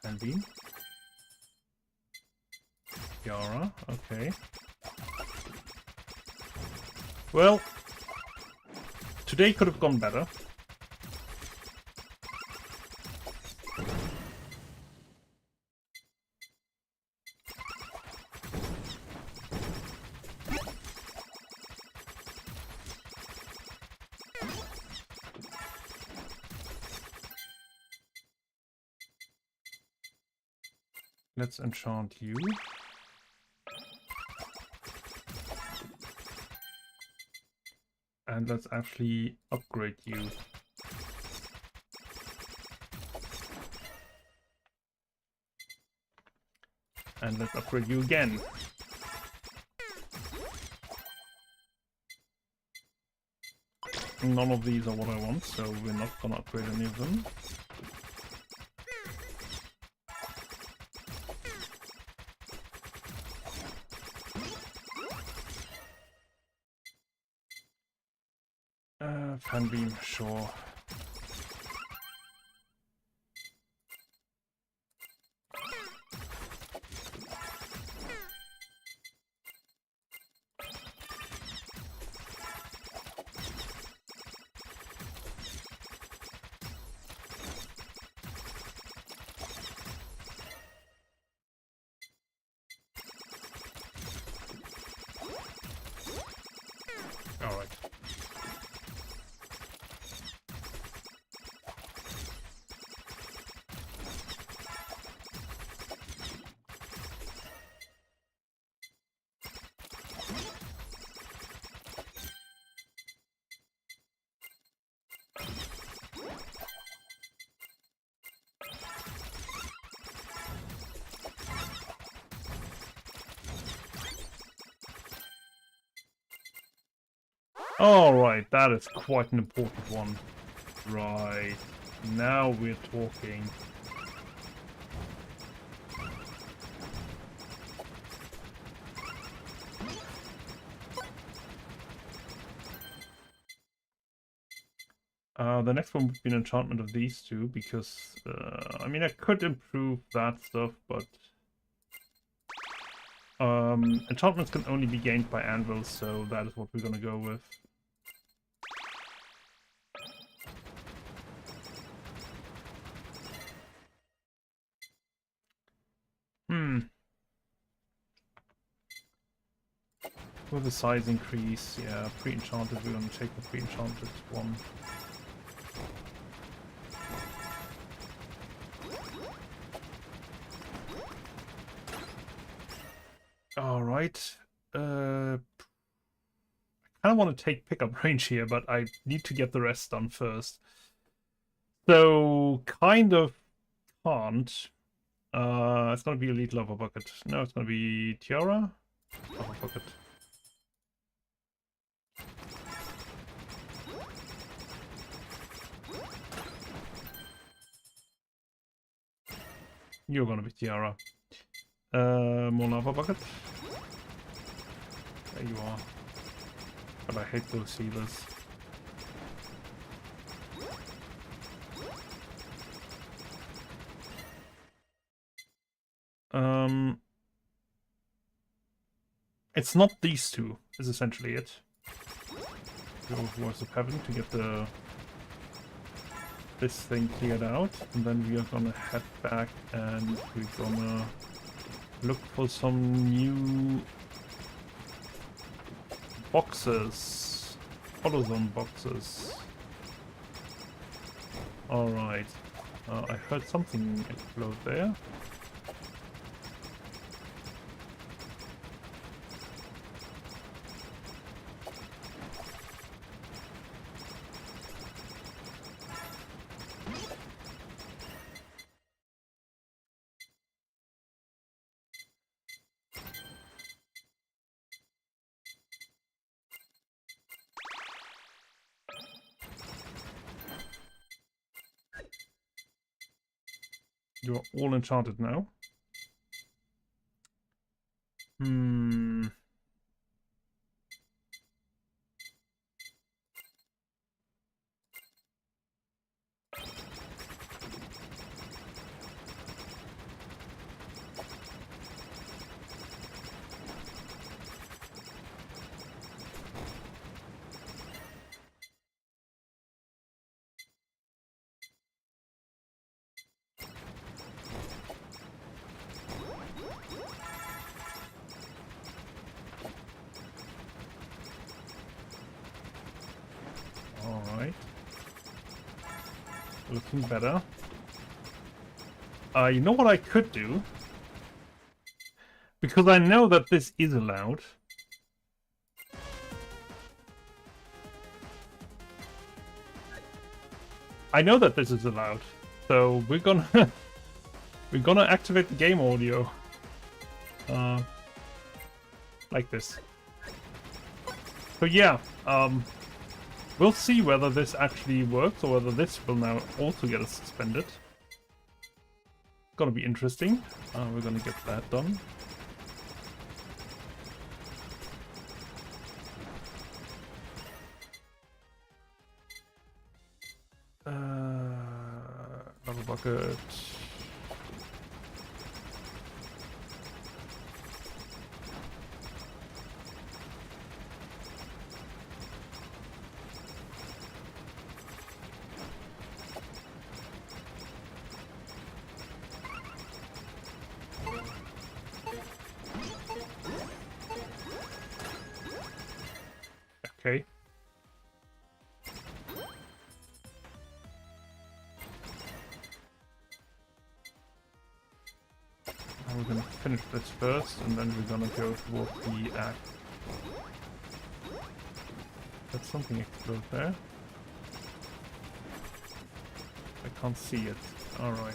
And beam. Yara, okay. Well, today could have gone better. Let's enchant you. And let's actually upgrade you. And let's upgrade you again. None of these are what I want, so we're not gonna upgrade any of them. Fan beam, sure. Alright. Alright, that is quite an important one. Right. Now we're talking. The next one would be an enchantment of these two, because, I mean, I could improve that stuff, but... enchantments can only be gained by anvils, so that is what we're gonna go with. With the size increase, yeah, pre-enchanted, we're gonna take the pre-enchanted one. Alright. I kind of want to take pickup range here, but I need to get the rest done first. So, kind of can't. It's gonna be Elite Lava Bucket. No, it's gonna be Tiara? Lava Bucket. You're gonna be Tiara. More Lava Bucket. There you are. But I hate those healers. It's not these two, is essentially it. Go with Voice of Heaven to get this thing cleared out, and then we are gonna head back and we're gonna look for some new boxes. Holozone boxes. Alright. I heard something explode there. You're all enchanted now. Alright. Looking better. You know what I could do? Because I know that this is allowed. I know that this is allowed. So we're gonna we're gonna activate the game audio. Like this. So yeah, we'll see whether this actually works or whether this will now also get us suspended. Gonna be interesting. We're gonna get that done. Another bucket. Okay. Now we're gonna finish this first, and then we're gonna go towards the act. That's something explode there. I can't see it. Alright.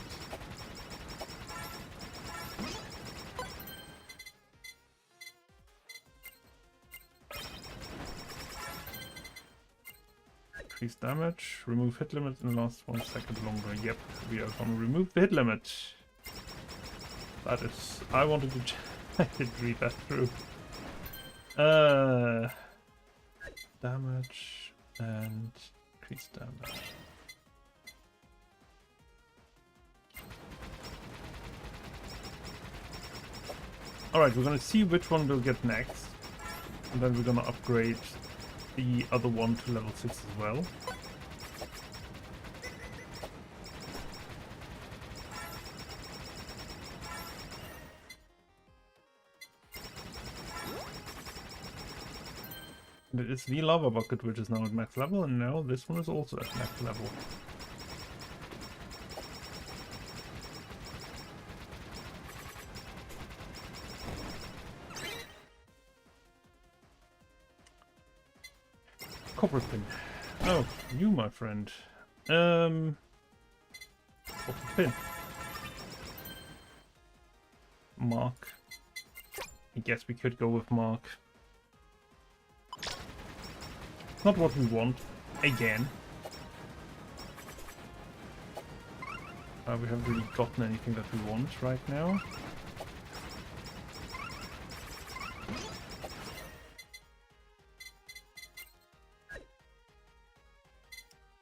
Increase damage, remove hit limit and last 1 second longer. Yep, we are gonna remove the hit limit. That is... I wanted to... I did read that through. Damage and increase damage. Alright, we're gonna see which one we'll get next. And then we're gonna upgrade the other one to level 6 as well. And it is the lava bucket which is now at max level, and now this one is also at max level. Copper pin. Oh, you, my friend. Copper pin. Mark. I guess we could go with Mark. Not what we want. Again. We haven't really gotten anything that we want right now.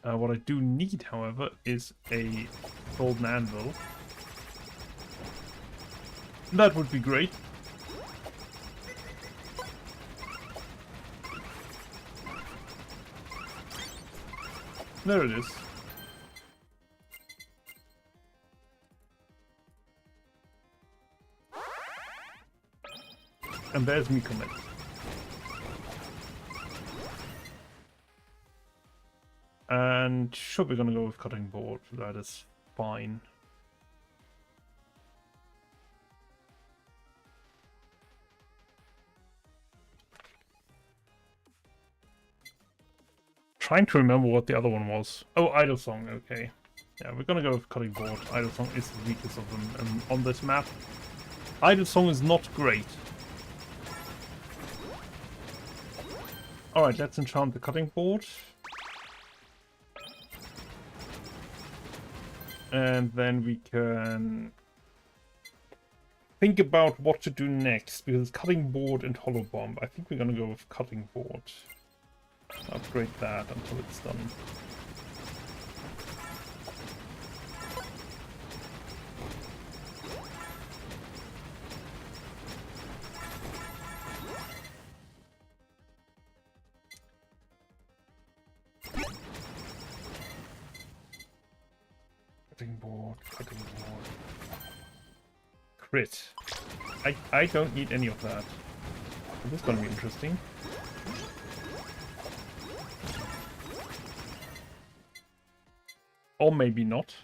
What I do need, however, is a golden anvil. That would be great. There it is. And there's me connect. And sure, we're gonna go with cutting board. That is fine. Trying to remember what the other one was. Oh, Idle Song, okay. Yeah, we're gonna go with cutting board. Idle Song is the weakest of them. And on this map, Idle Song is not great. Alright, let's enchant the cutting board. And then we can think about what to do next, because cutting board and hollow bomb. I think we're gonna go with cutting board. Upgrade that until it's done. Cutting board, cutting board. Crit. I don't need any of that. This is gonna be interesting. Or maybe not.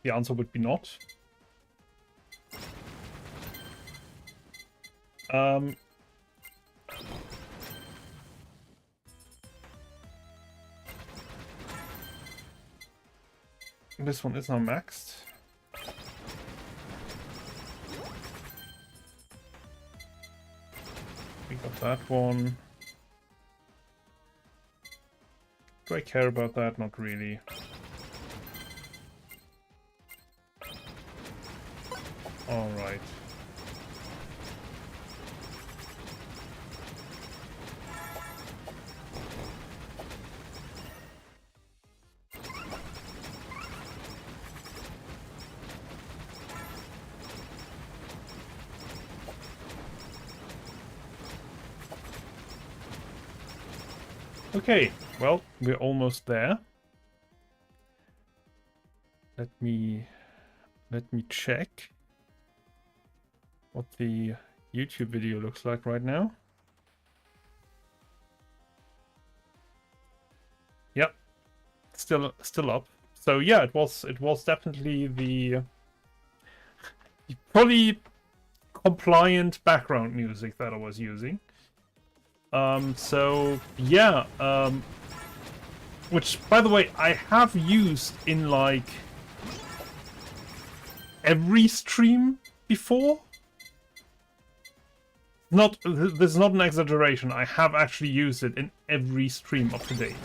The answer would be not. This one is now maxed. We got that one. Do I care about that? Not really. Alright. Okay, well, we're almost there. Let me check what the YouTube video looks like right now. Yep, still up. So yeah, it was definitely the fully compliant background music that I was using. So yeah, which by the way I have used in like every stream before. This is not an exaggeration. I have actually used it in every stream up to date.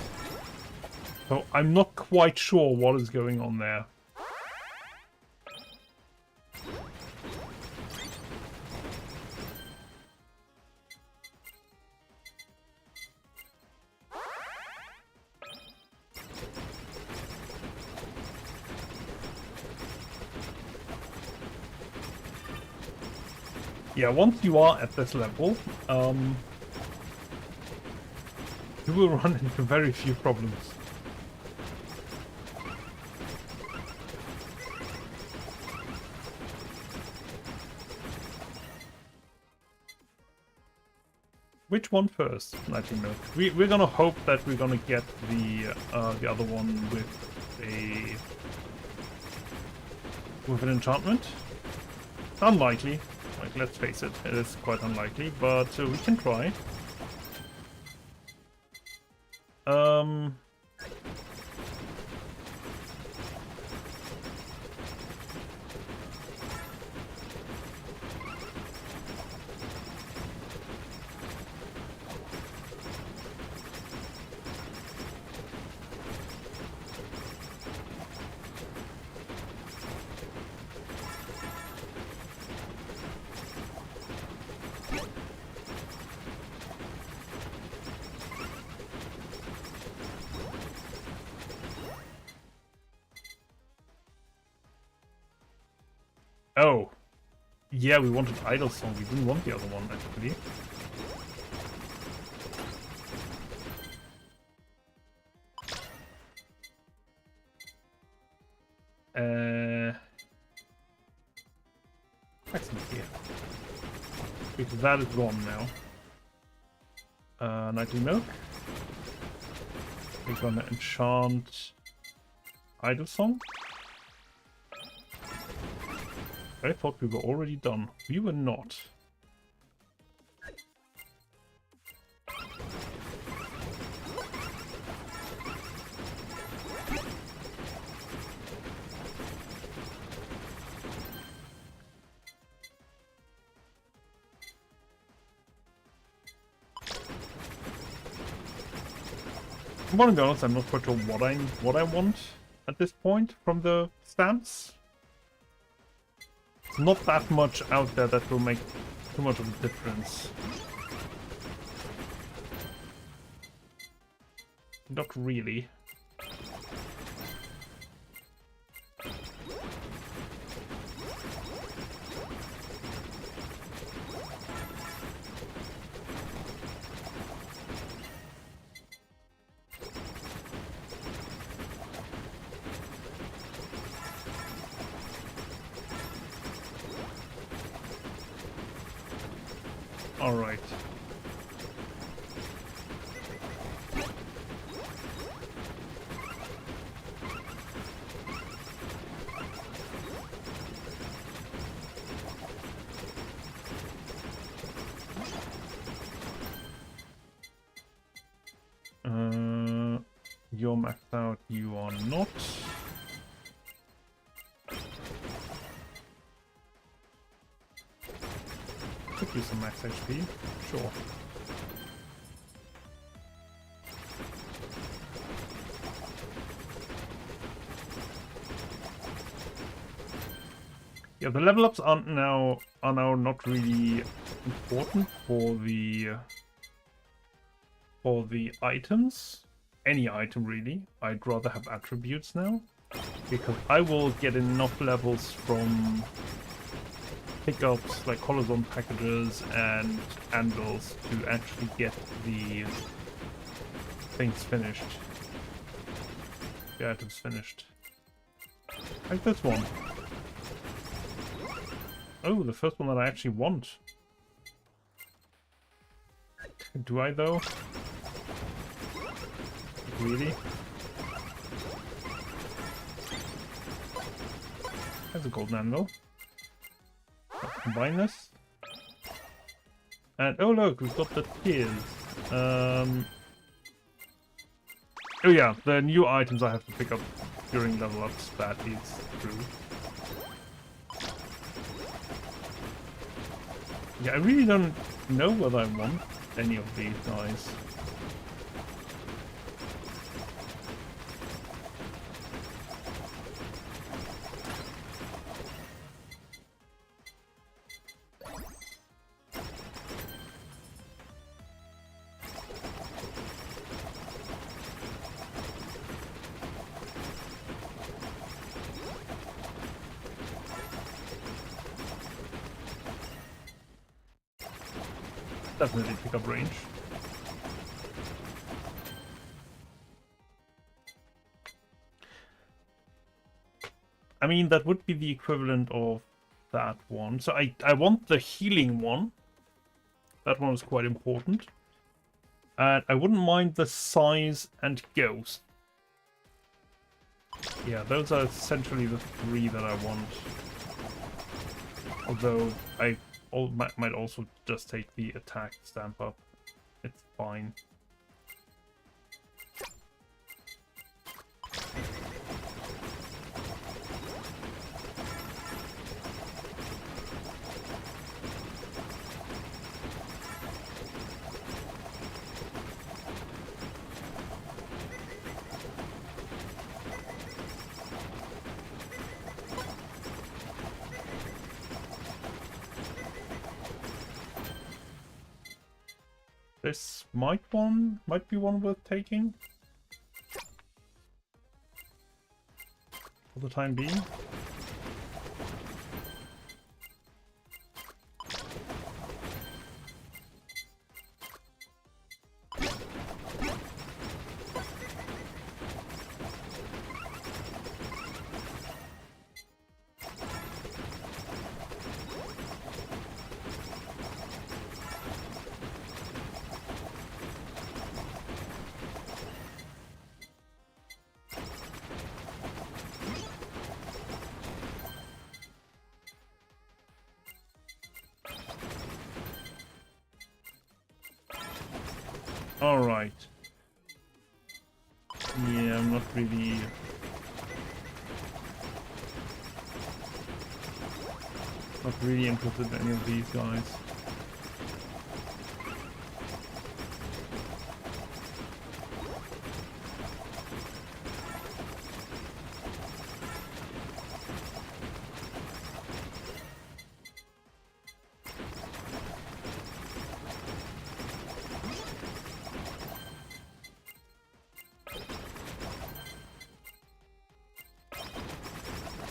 So I'm not quite sure what is going on there. Yeah, once you are at this level, you will run into very few problems. Which one first? Nightly Milk. We're gonna hope that we're gonna get the other one with an enchantment. Unlikely. Like, let's face it, it is quite unlikely, but we can try. Oh. Yeah, we wanted Idle Song. We didn't want the other one, actually. Excellent, yeah. Because that is gone now. Nightly Milk. We're gonna enchant Idle Song. I thought we were already done. We were not. I'm gonna be honest, I'm not quite sure what I want at this point from the stance. Not that much out there that will make too much of a difference. Not really. All right. you're maxed out, you are not. Could use some max HP, sure. Yeah, the level ups are now not really important for the items. Any item really. I'd rather have attributes now, because I will get enough levels from pickups like Holozone packages and anvils to actually get the things finished. The items finished. Like this one. Oh, the first one that I actually want. Do I though? Really? That's a golden anvil. Let's combine this. And oh look, we've got the tears. Oh yeah, the new items I have to pick up during level ups, that is true. Yeah, I really don't know whether I want any of these guys. Definitely pick up range. I mean, that would be the equivalent of that one. So I want the healing one. That one is quite important. And I wouldn't mind the size and ghost. Yeah, those are essentially the three that I want. Although I might also just take the attack stamp up. It's fine. This might be one worth taking for the time being. Alright. Yeah, I'm not really interested in any of these guys.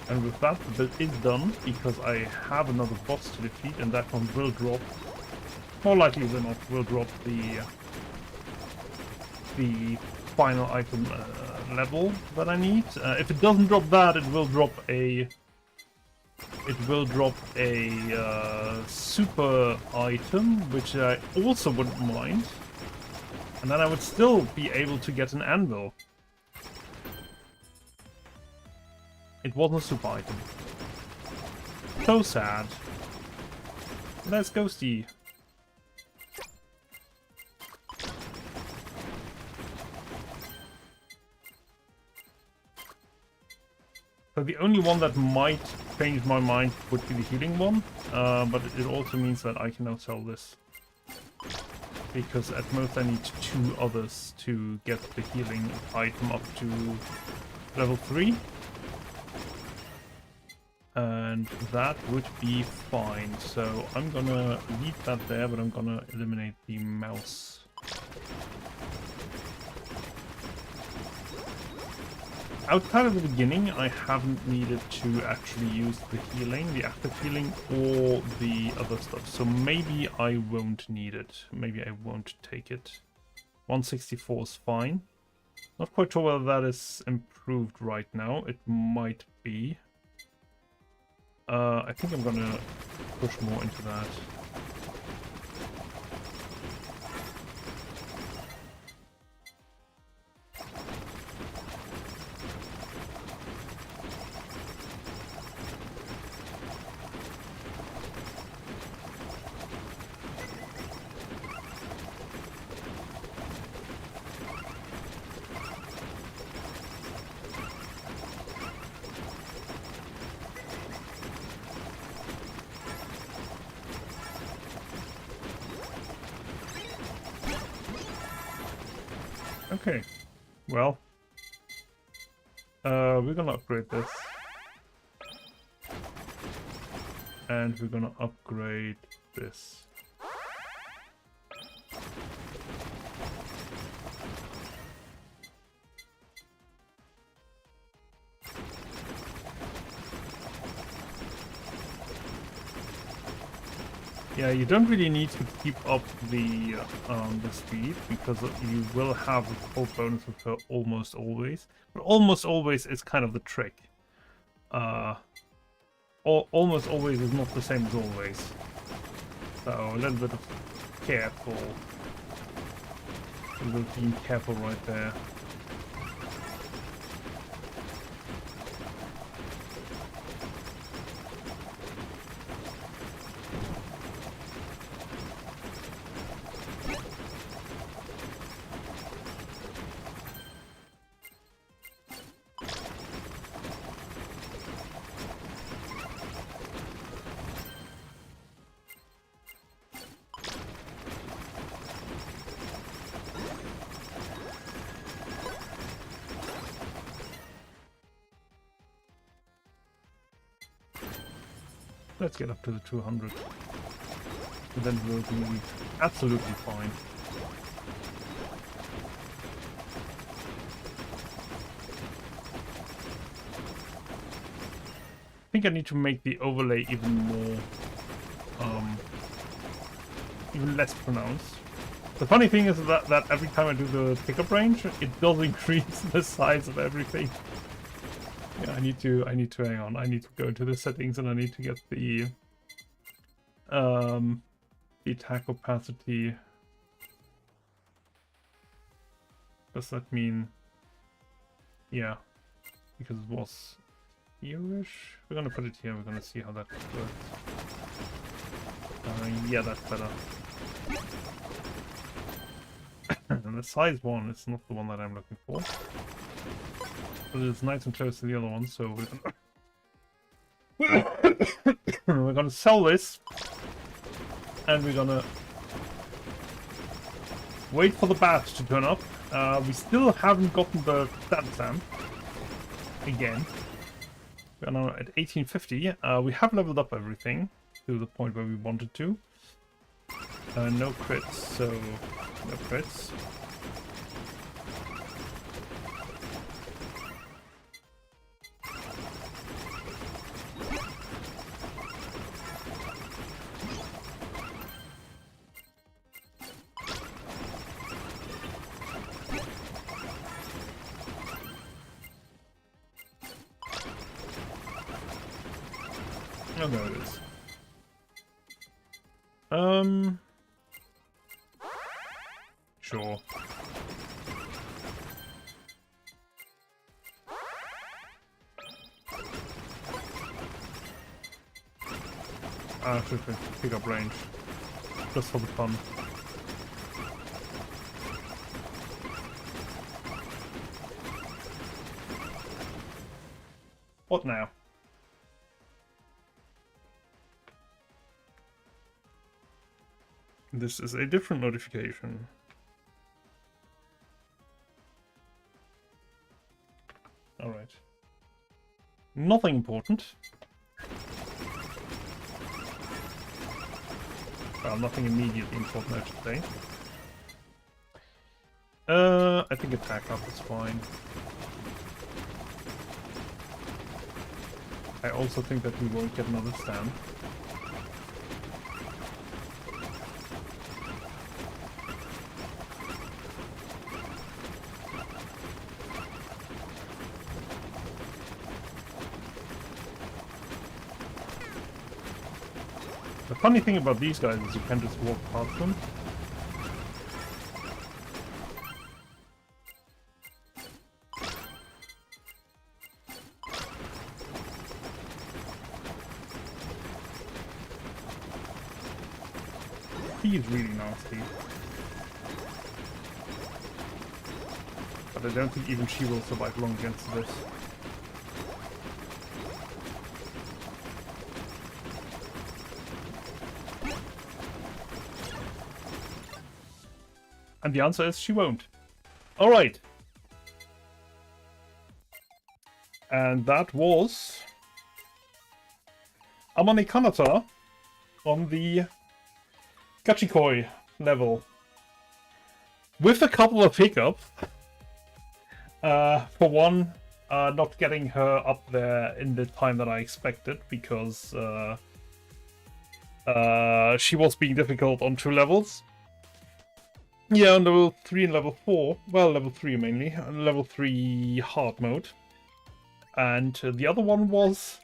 And with that, the build is done, because I have another boss to defeat, and that one will drop, more likely than not, will drop the final item level that I need. If it doesn't drop that, it will drop a super item, which I also wouldn't mind, and then I would still be able to get an anvil. It wasn't a super item. So sad. That's Ghosty. So the only one that might change my mind would be the healing one, but it also means that I can now sell this. Because at most I need 2 others to get the healing item up to level 3. And that would be fine. So I'm gonna leave that there, but I'm gonna eliminate the mouse. Outside of the beginning, I haven't needed to actually use the healing, the active healing, or the other stuff. So maybe I won't need it. Maybe I won't take it. 164 is fine. Not quite sure whether that is improved right now. It might be. I think I'm gonna push more into that. Okay, well, we're gonna upgrade this. And we're gonna upgrade this. Yeah, you don't really need to keep up the speed, because you will have a full bonus with her almost always. But almost always is kind of the trick. Almost always is not the same as always. So a little bit of careful. A little bit being careful right there. Let's get up to the 200. And then we'll be absolutely fine. I think I need to make the overlay even more, even less pronounced. The funny thing is that every time I do the pickup range, it does increase the size of everything. Yeah, I need to hang on. I need to go into the settings and I need to get the attack opacity. Does that mean? Yeah, because it was here-ish. We're gonna put it here. We're gonna see how that works. Yeah, that's better. And the size 1 is not the one that I'm looking for. But it's nice and close to the other one, so we're gonna sell this, and we're gonna wait for the bat to turn up. We still haven't gotten the stat stamp again. We're now at 1850. We have leveled up everything to the point where we wanted to. No crits, so no crits. Oh, there it is. Sure. Should pick up range. Just for the fun. What now? This is a different notification. Alright. Nothing important. Well, nothing immediately important, I should say. I think attack up is fine. I also think that we won't get another stand. The funny thing about these guys is you can just walk past them. He's really nasty. But I don't think even she will survive long against this. And the answer is she won't. Alright. And that was Amane Kanata on the Gachikoi level. With a couple of hiccups. For one, not getting her up there in the time that I expected, because she was being difficult on 2 levels. Yeah, on level 3 and level 4. Well, level 3 mainly. On level 3 hard mode. And the other one was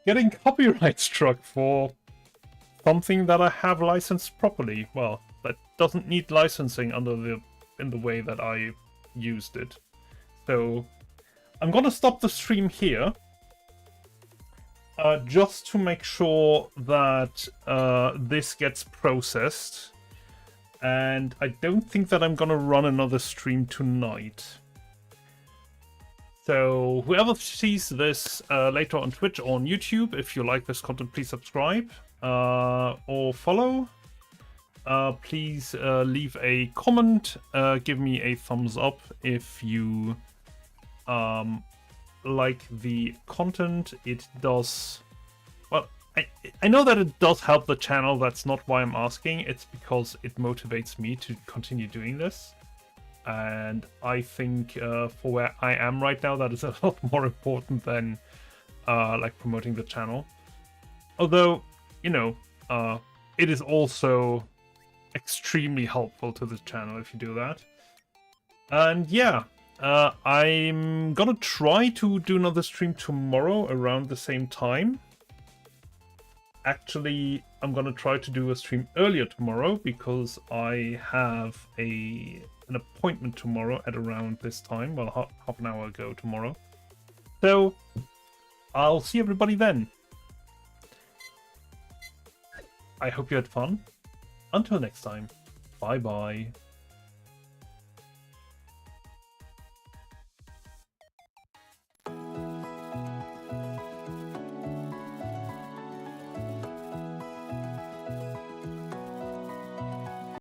getting copyright struck for something that I have licensed properly. Well, that doesn't need licensing in the way that I used it. So I'm gonna stop the stream here. Just to make sure that this gets processed. And I don't think that I'm gonna run another stream tonight. So whoever sees this later on Twitch or on YouTube, if you like this content, please subscribe or follow. Please leave a comment. Give me a thumbs up if you like the content. It does... Well, I know that it does help the channel. That's not why I'm asking. It's because it motivates me to continue doing this. And I think for where I am right now, that is a lot more important than like promoting the channel. Although, you know, it is also extremely helpful to the channel if you do that. And yeah, I'm gonna try to do another stream tomorrow around the same time. Actually, I'm gonna try to do a stream earlier tomorrow because I have an appointment tomorrow at around this time. Well, half an hour ago tomorrow. So, I'll see everybody then. I hope you had fun. Until next time, bye-bye.